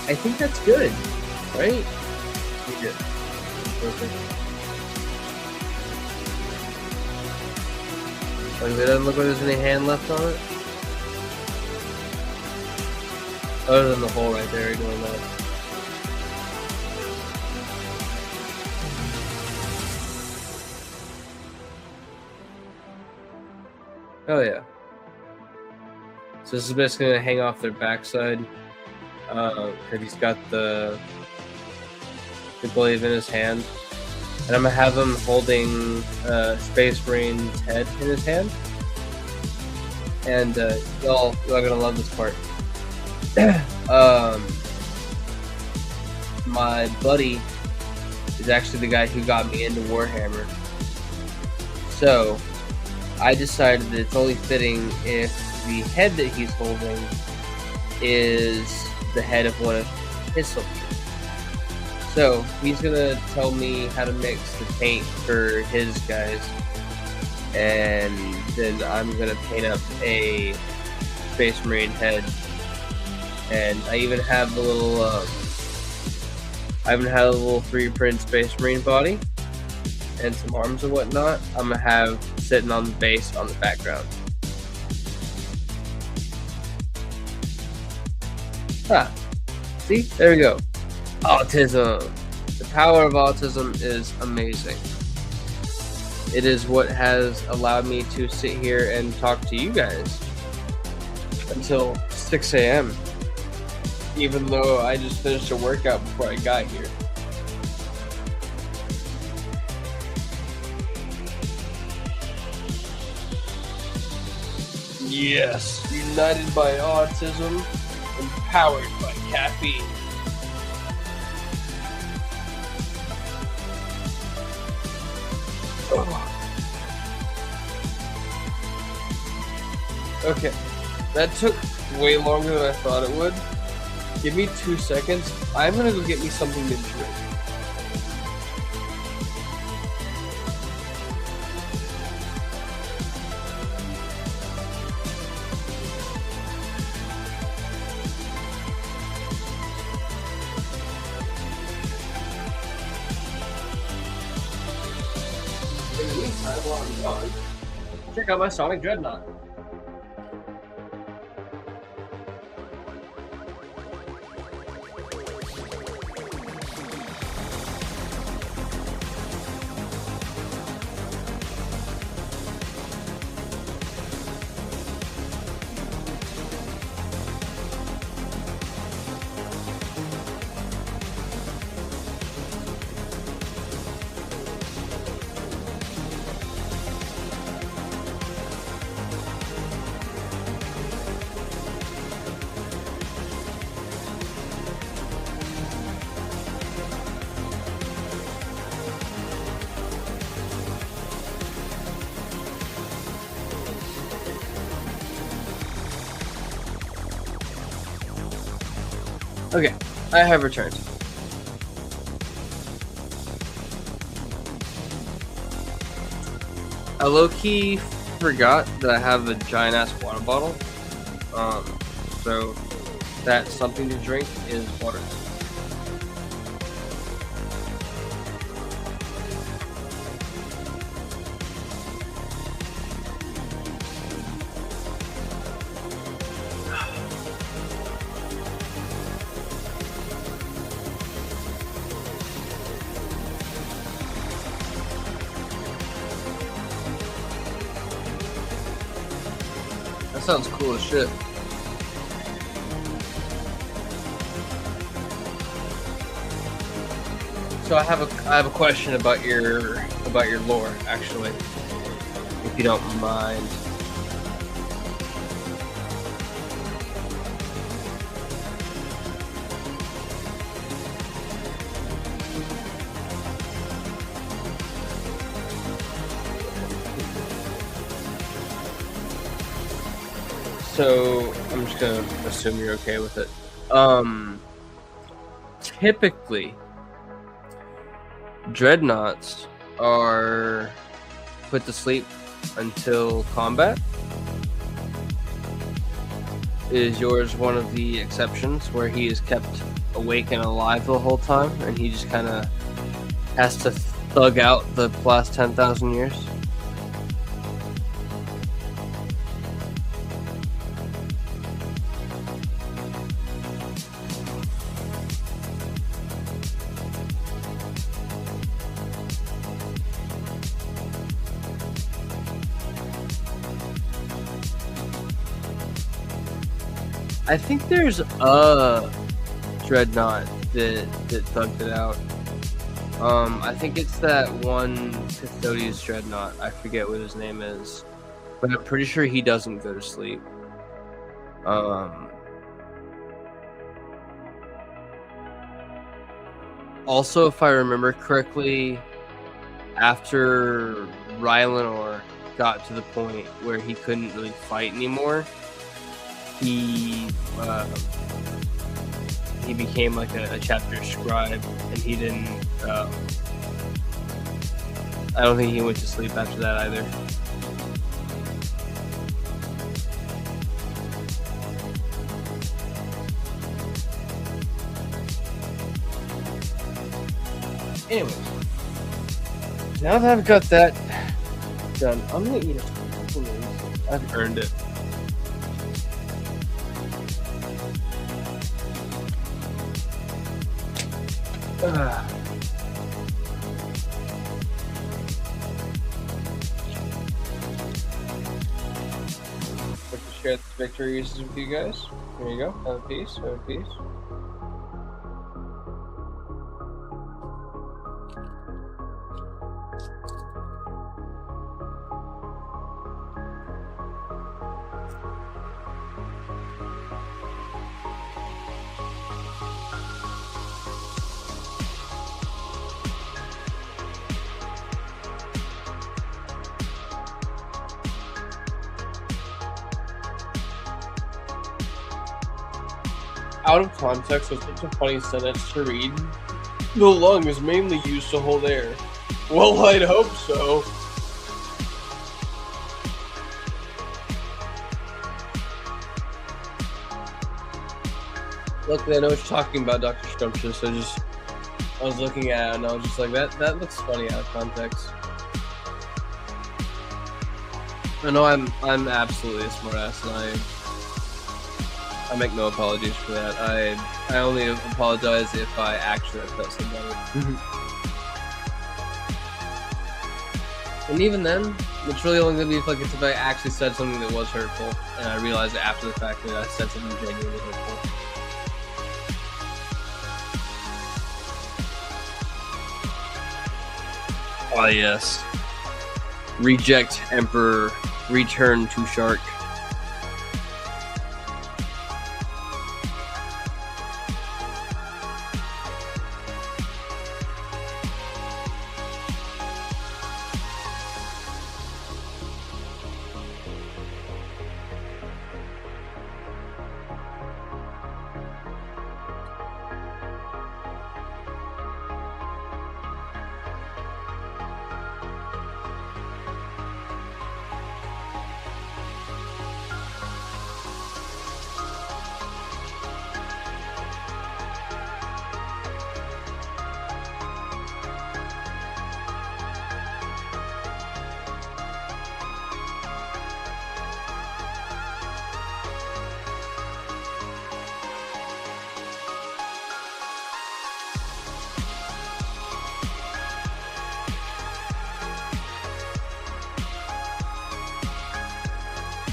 I think that's good, right? Yeah. Perfect. Like, it doesn't look like there's any hand left on it. Other than the hole right there, doing that. Oh yeah. So this is basically gonna hang off their backside, because he's got the blade in his hand, and I'm gonna have him holding Space Marine's head in his hand, and y'all are gonna love this part. My buddy is actually the guy who got me into Warhammer, so I decided that it's only fitting if the head that he's holding is the head of one of his soldiers. So he's gonna tell me how to mix the paint for his guys, and then I'm gonna paint up a Space Marine head. And I even have the little, I even have a little 3D printed Space Marine body and some arms and whatnot. I'm gonna have sitting on the base on the background. See? There we go. Autism. The power of autism is amazing. It is what has allowed me to sit here and talk to you guys until 6 a.m. Even though I just finished a workout before I got here. Yes, united by autism, empowered by caffeine. Okay, that took way longer than I thought it would. Give me 2 seconds. I'm gonna go get me something to drink. In the meantime, while I'm gone, check out my Sonic Dreadnought. Okay, I have returned. I low-key forgot that I have a giant-ass water bottle. So that something to drink is water. That sounds cool as shit. So I have a question about your lore, actually, if you don't mind. So I'm just gonna assume you're okay with it. Typically, dreadnoughts are put to sleep until combat. Is yours one of the exceptions where he is kept awake and alive the whole time, and he just kind of has to thug out the last 10,000 years? I think there's a dreadnought that thugged it out. I think it's that one Custodian's dreadnought. I forget what his name is, but I'm pretty sure he doesn't go to sleep. Also, if I remember correctly, after Rylanor got to the point where he couldn't really fight anymore, he became like a chapter scribe, and he didn't. I don't think he went to sleep after that either. Anyways, now that I've got that done, I'm gonna eat a couple of these. I've earned it. Like to share the victories with you guys. Here you go. Have a piece. Have a piece. Out of context, was such a funny sentence to read. The lung is mainly used to hold air. Well, I'd hope so. Luckily, I know what you're talking about, Dr. Scrumptious, so I was looking at it and I was just like, that looks funny out of context. I know I'm absolutely a smartass, and I make no apologies for that. I only apologize if I actually upset somebody. And even then, it's really only going to be if I actually said something that was hurtful, and I realized after the fact that I said something genuinely hurtful. Ah, yes. Reject Emperor, return to Shark.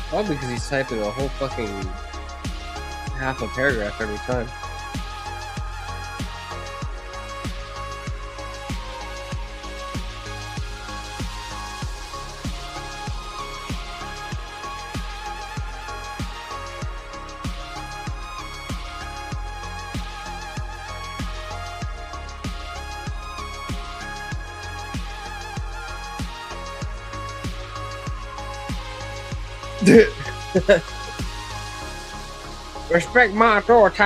Probably because he's typing a whole fucking half a paragraph every time. Respect my authority.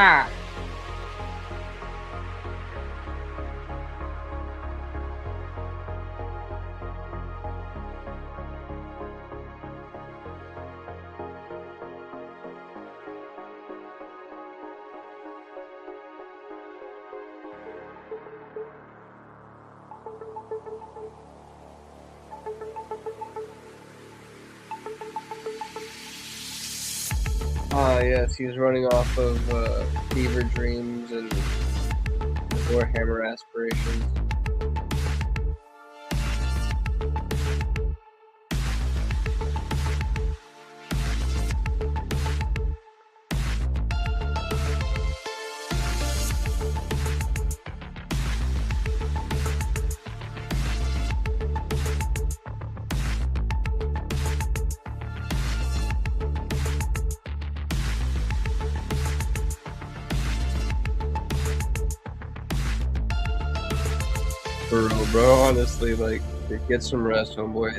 Ah, yes, he was running off of fever dreams and Warhammer aspirations. For real, bro. Honestly, like, get some rest, homeboy.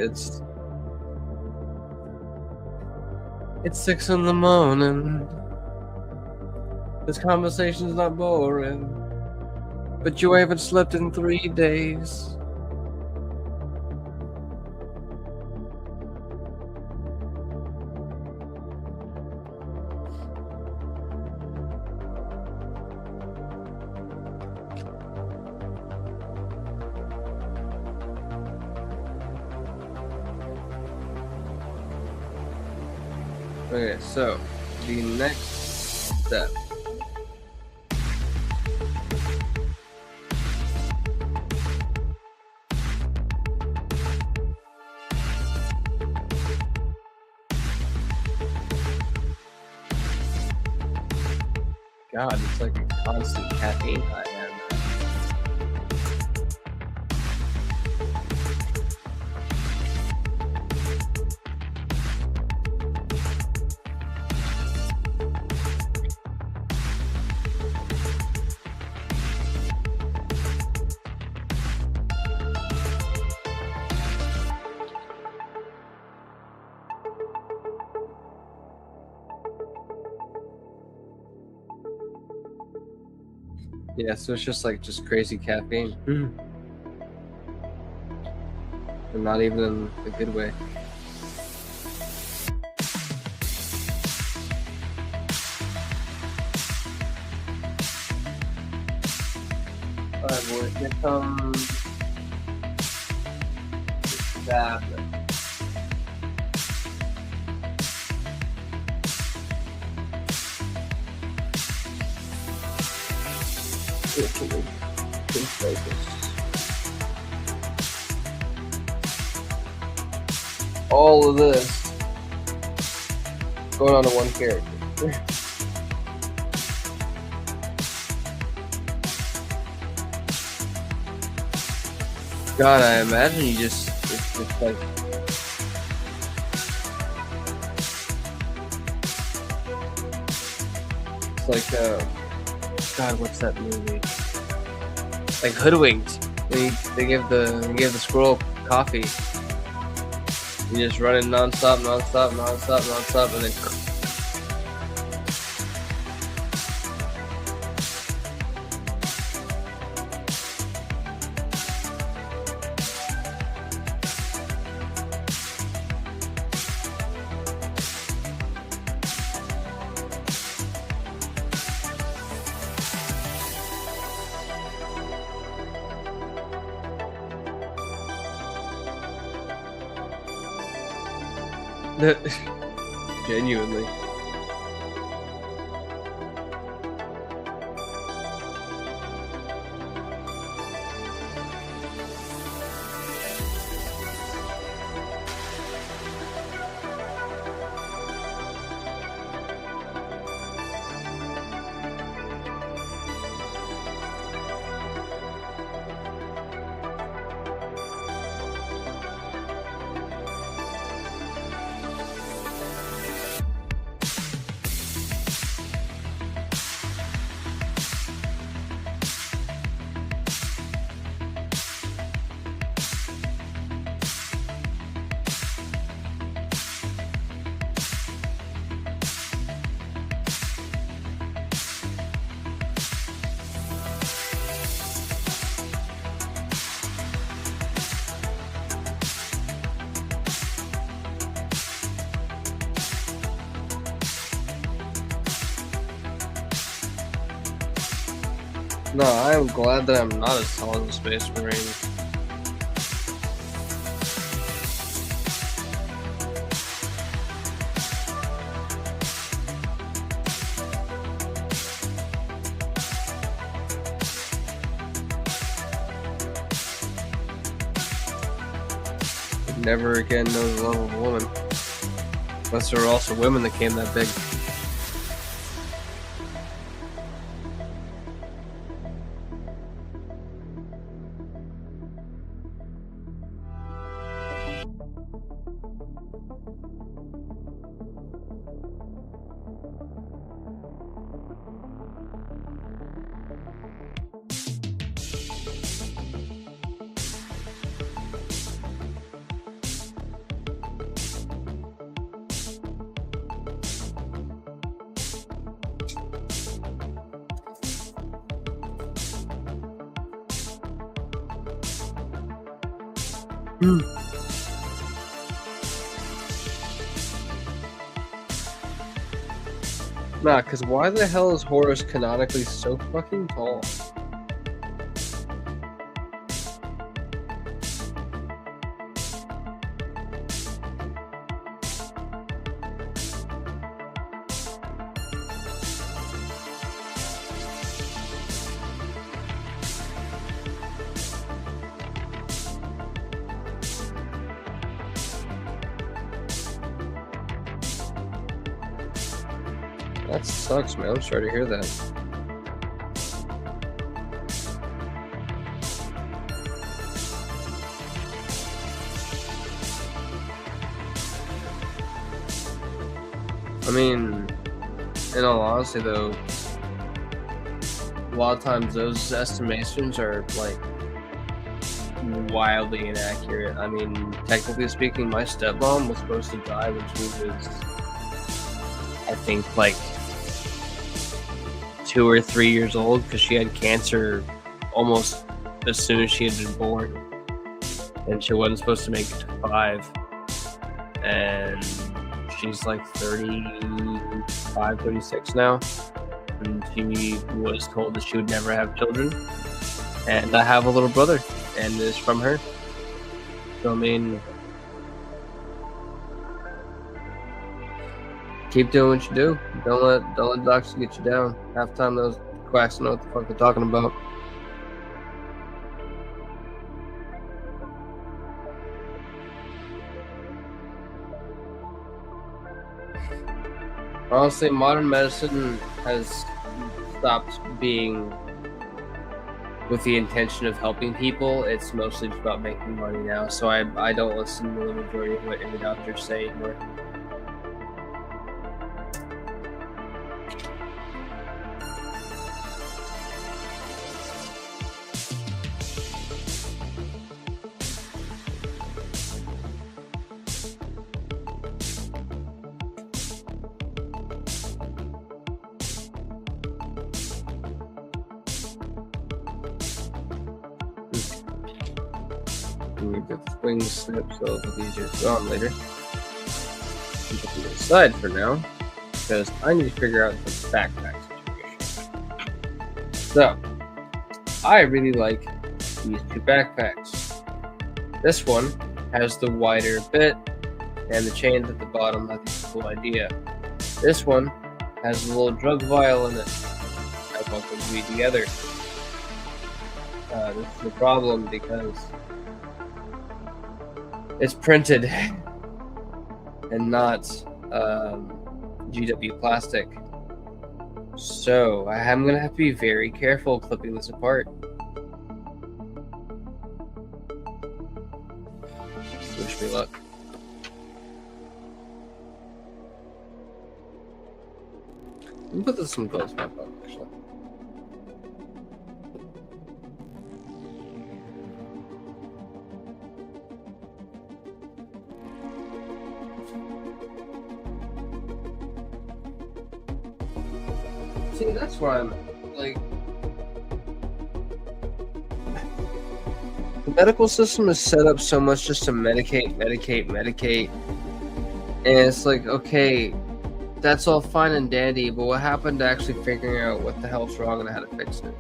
It's 6 in the morning. This conversation's not boring. But you haven't slept in 3 days. Okay, so the next step. God, it's like a constant caffeine high, man. Yeah, so it's just crazy caffeine. And not even in a good way. Alright, boy, here comes that. All of this going on to one character. God, I imagine you it's like it's like God, what's that movie? Like Hoodwinked. They give the squirrel coffee. You just run it non-stop, and then genuinely. No, I'm glad that I'm not as tall as a Space Marine. Never again know the love of a woman. Unless there were also women that came that big. Nah, because why the hell is Horus canonically so fucking tall? That sucks, man. I'm sorry to hear that. I mean, in all honesty, though, a lot of times those estimations are like wildly inaccurate. I mean, technically speaking, my stepmom was supposed to die when she was, I think, like 2 or 3 years old because she had cancer almost as soon as she had been born, and she wasn't supposed to make it to 5, and she's like 35, 36 now, and she was told that she would never have children, and I have a little brother, and it's from her. So I mean, keep doing what you do. Don't let doctors get you down. Half the time those quacks don't know what the fuck they're talking about. Honestly, modern medicine has stopped being with the intention of helping people. It's mostly just about making money now. So I don't listen to the majority of what any doctors say anymore. We get the wings snipped so it'll be easier to go on later. Keep it to the side for now, because I need to figure out the backpack situation. So, I really like these two backpacks. This one has the wider bit and the chains at the bottom. I think it's a cool idea. This one has a little drug vial in it. I want them to be together. This is a problem because it's printed and not GW plastic. So I'm going to have to be very careful clipping this apart. Wish me luck. Let me put some gloves back on, actually. See, that's where I'm like, the medical system is set up so much just to medicate, and it's like, okay, that's all fine and dandy, but what happened to actually figuring out what the hell's wrong and how to fix it?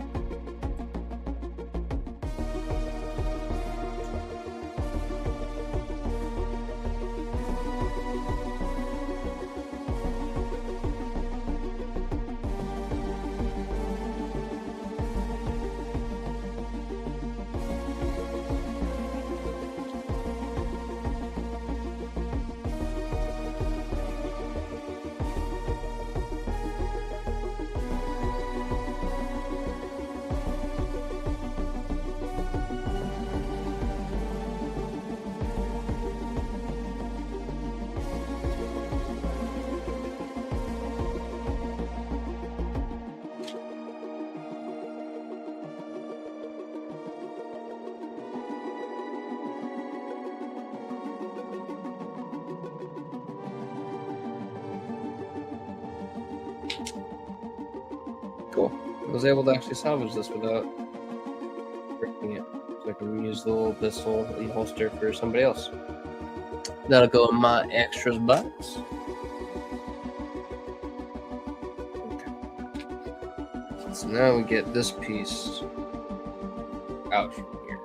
was able to actually salvage this without breaking it. So I can use the little pistol and holster for somebody else. That'll go in my extras box. Okay. So now we get this piece out from here.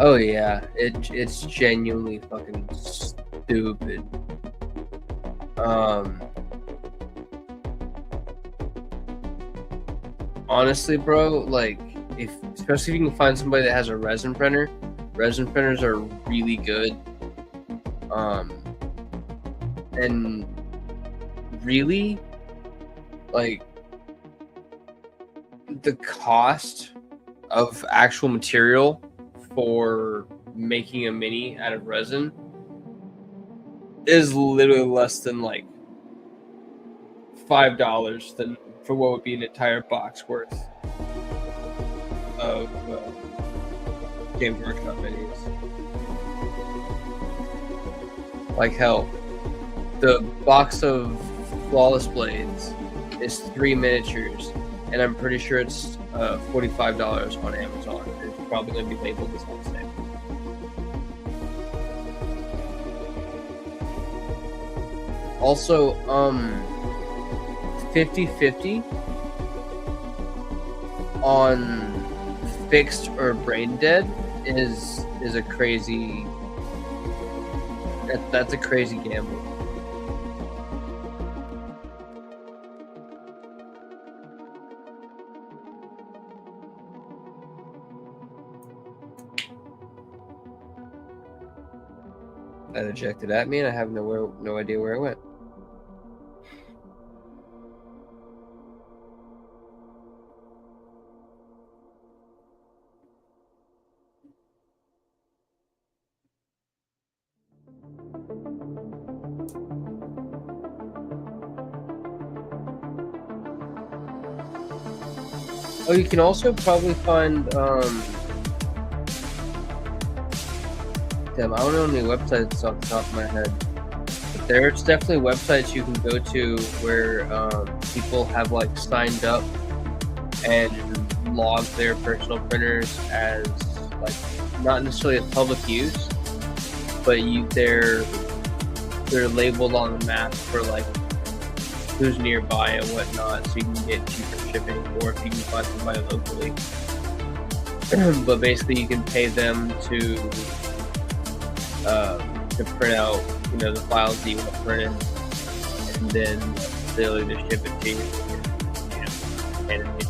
Oh yeah, it's genuinely fucking stupid. Honestly, bro, like especially if you can find somebody that has a resin printer. Resin printers are really good. And really, like, the cost of actual material for making a mini out of resin is literally less than like $5 than for what would be an entire box worth of Games Workshop minis. Like hell, the box of Flawless Blades is 3 miniatures, and I'm pretty sure it's $45 on Amazon. It's probably going to be labeled as the same. Also, 50/50 on fixed or brain dead is a crazy. That's a crazy gamble. That ejected at me, and I have no idea where it went. Oh, you can also probably find damn, I don't know any websites off the top of my head. But there's definitely websites you can go to where people have like signed up and logged their personal printers as like not necessarily a public use, but they're labeled on the map for like who's nearby and whatnot, so you can get cheaper shipping, or if you can find somebody locally. But basically, you can pay them to print out, the files that you want printed, and then they'll either ship it to you, and it's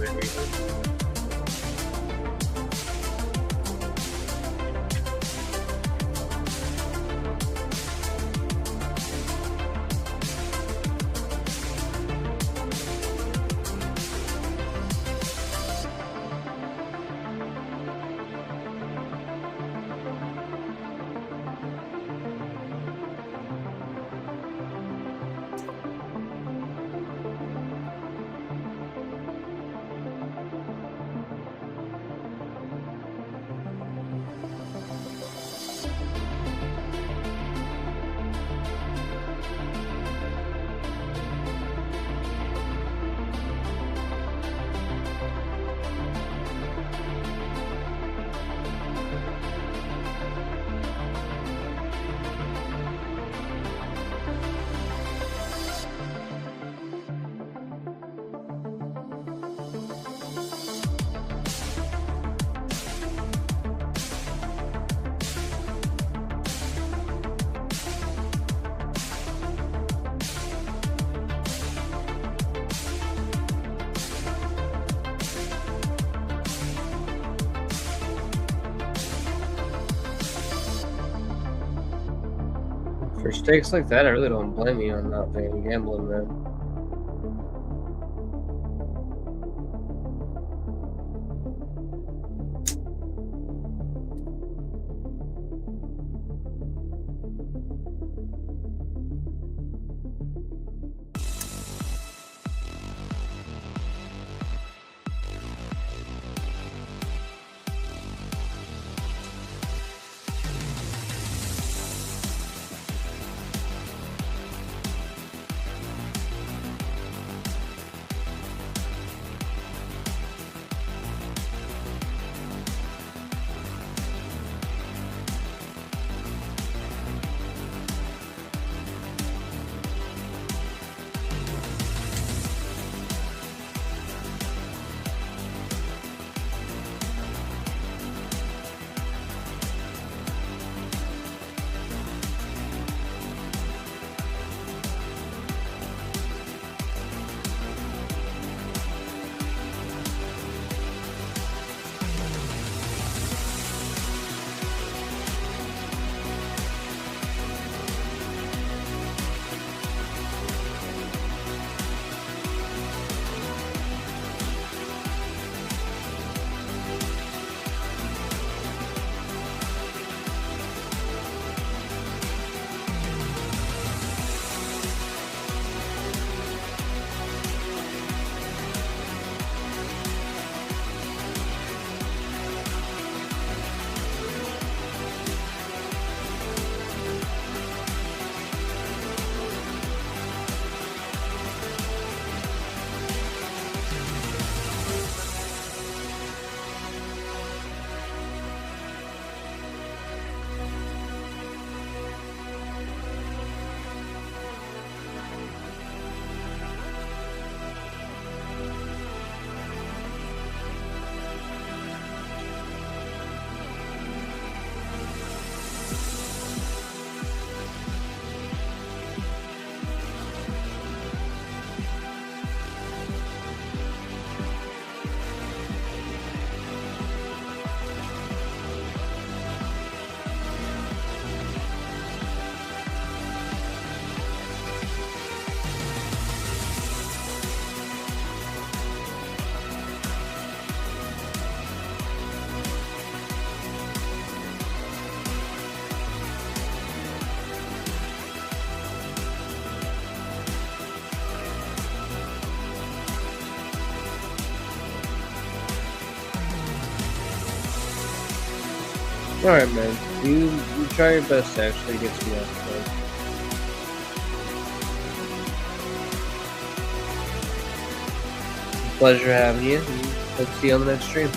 for stakes like that, I really don't blame you on not paying gambling, man. Alright, man. You try your best to actually get some rest, man. Pleasure having you. Hope to see you on the next stream.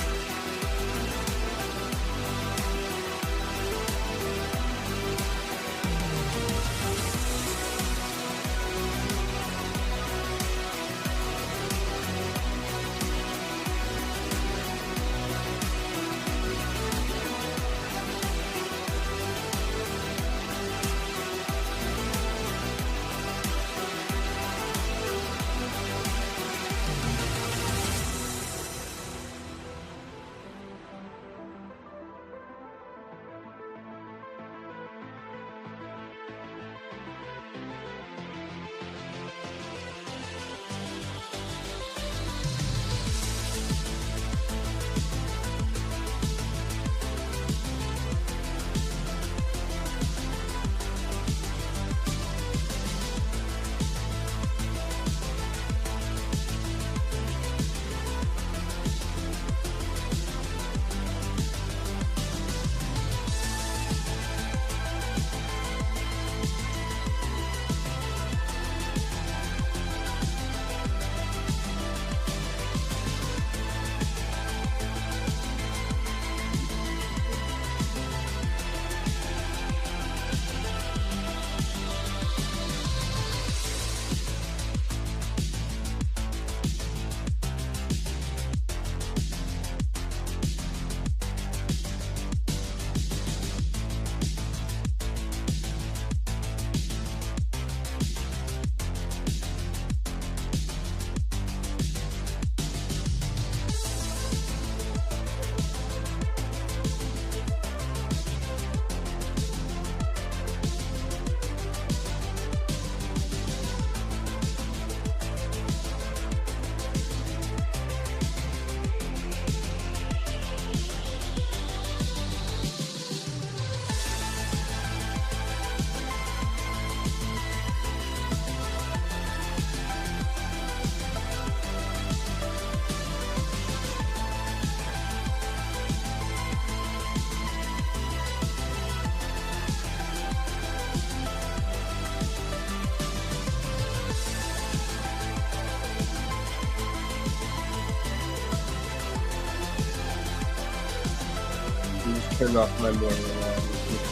Turn off my morning alarm. It's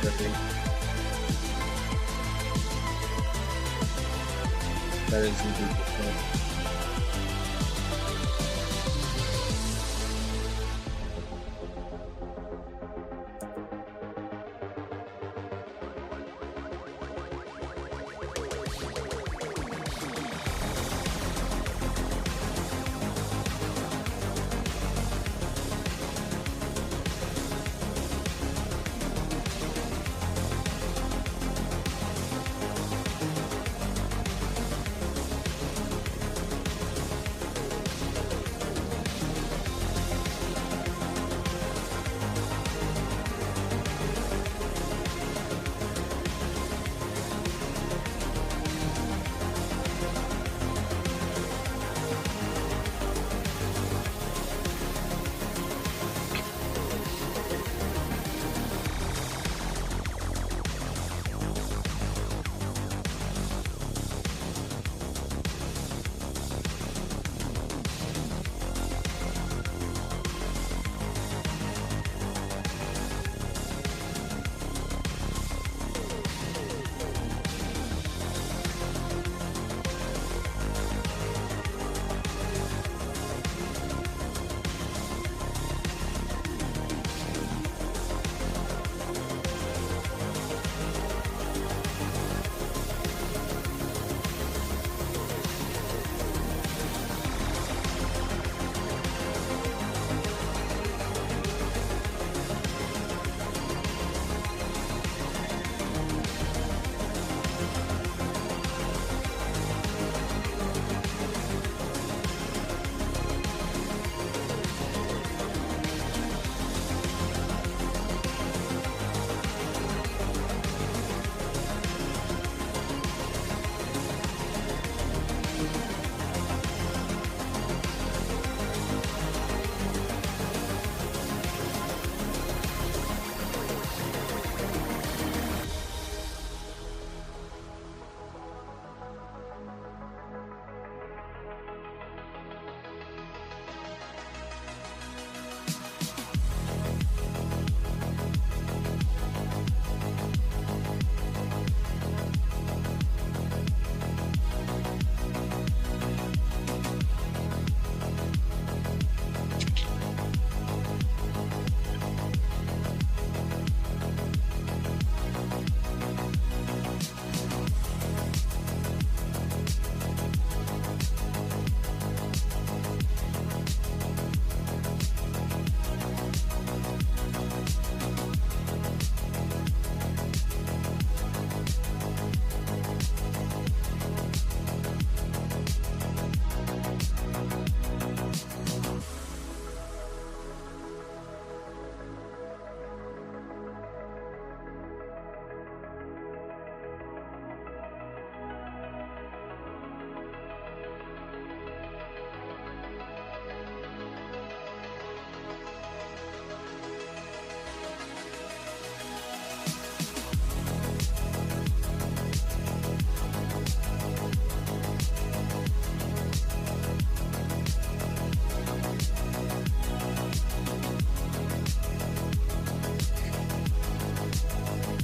6:30. That is indeed the case.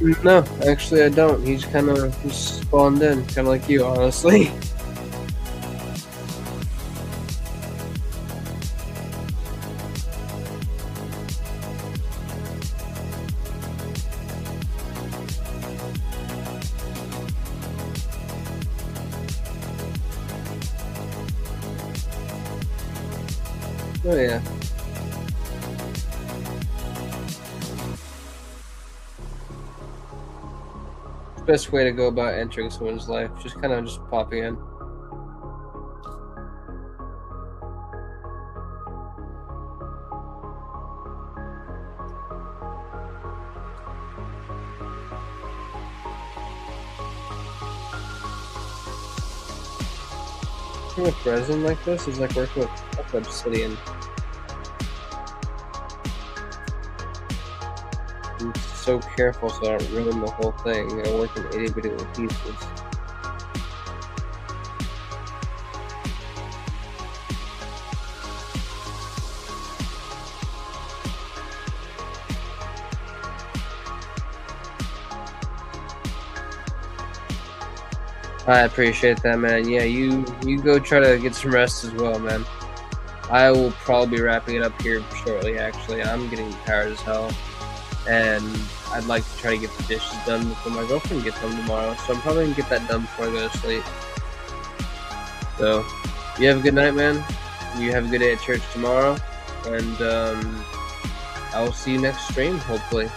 No, actually I don't. He's kind of just spawned in, kind of like you, honestly. Oh yeah. Best way to go about entering someone's life, just kind of just popping in. Working with resin like this is like working with obsidian. I'm so careful so I don't ruin the whole thing. I work in itty bitty little pieces. I appreciate that, man. Yeah, you go try to get some rest as well, man. I will probably be wrapping it up here shortly, actually. I'm getting tired as hell. And I'd like to try to get the dishes done before my girlfriend gets home tomorrow. So I'm probably going to get that done before I go to sleep. So, you have a good night, man. You have a good day at church tomorrow. And I will see you next stream, hopefully.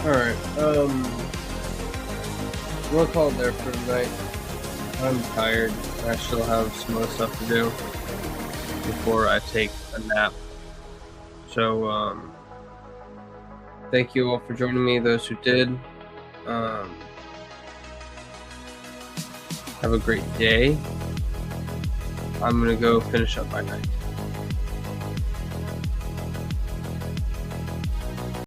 Alright, we'll call it there for tonight. I'm tired. I still have some other stuff to do before I take a nap. So, thank you all for joining me, those who did. Have a great day. I'm gonna go finish up my night.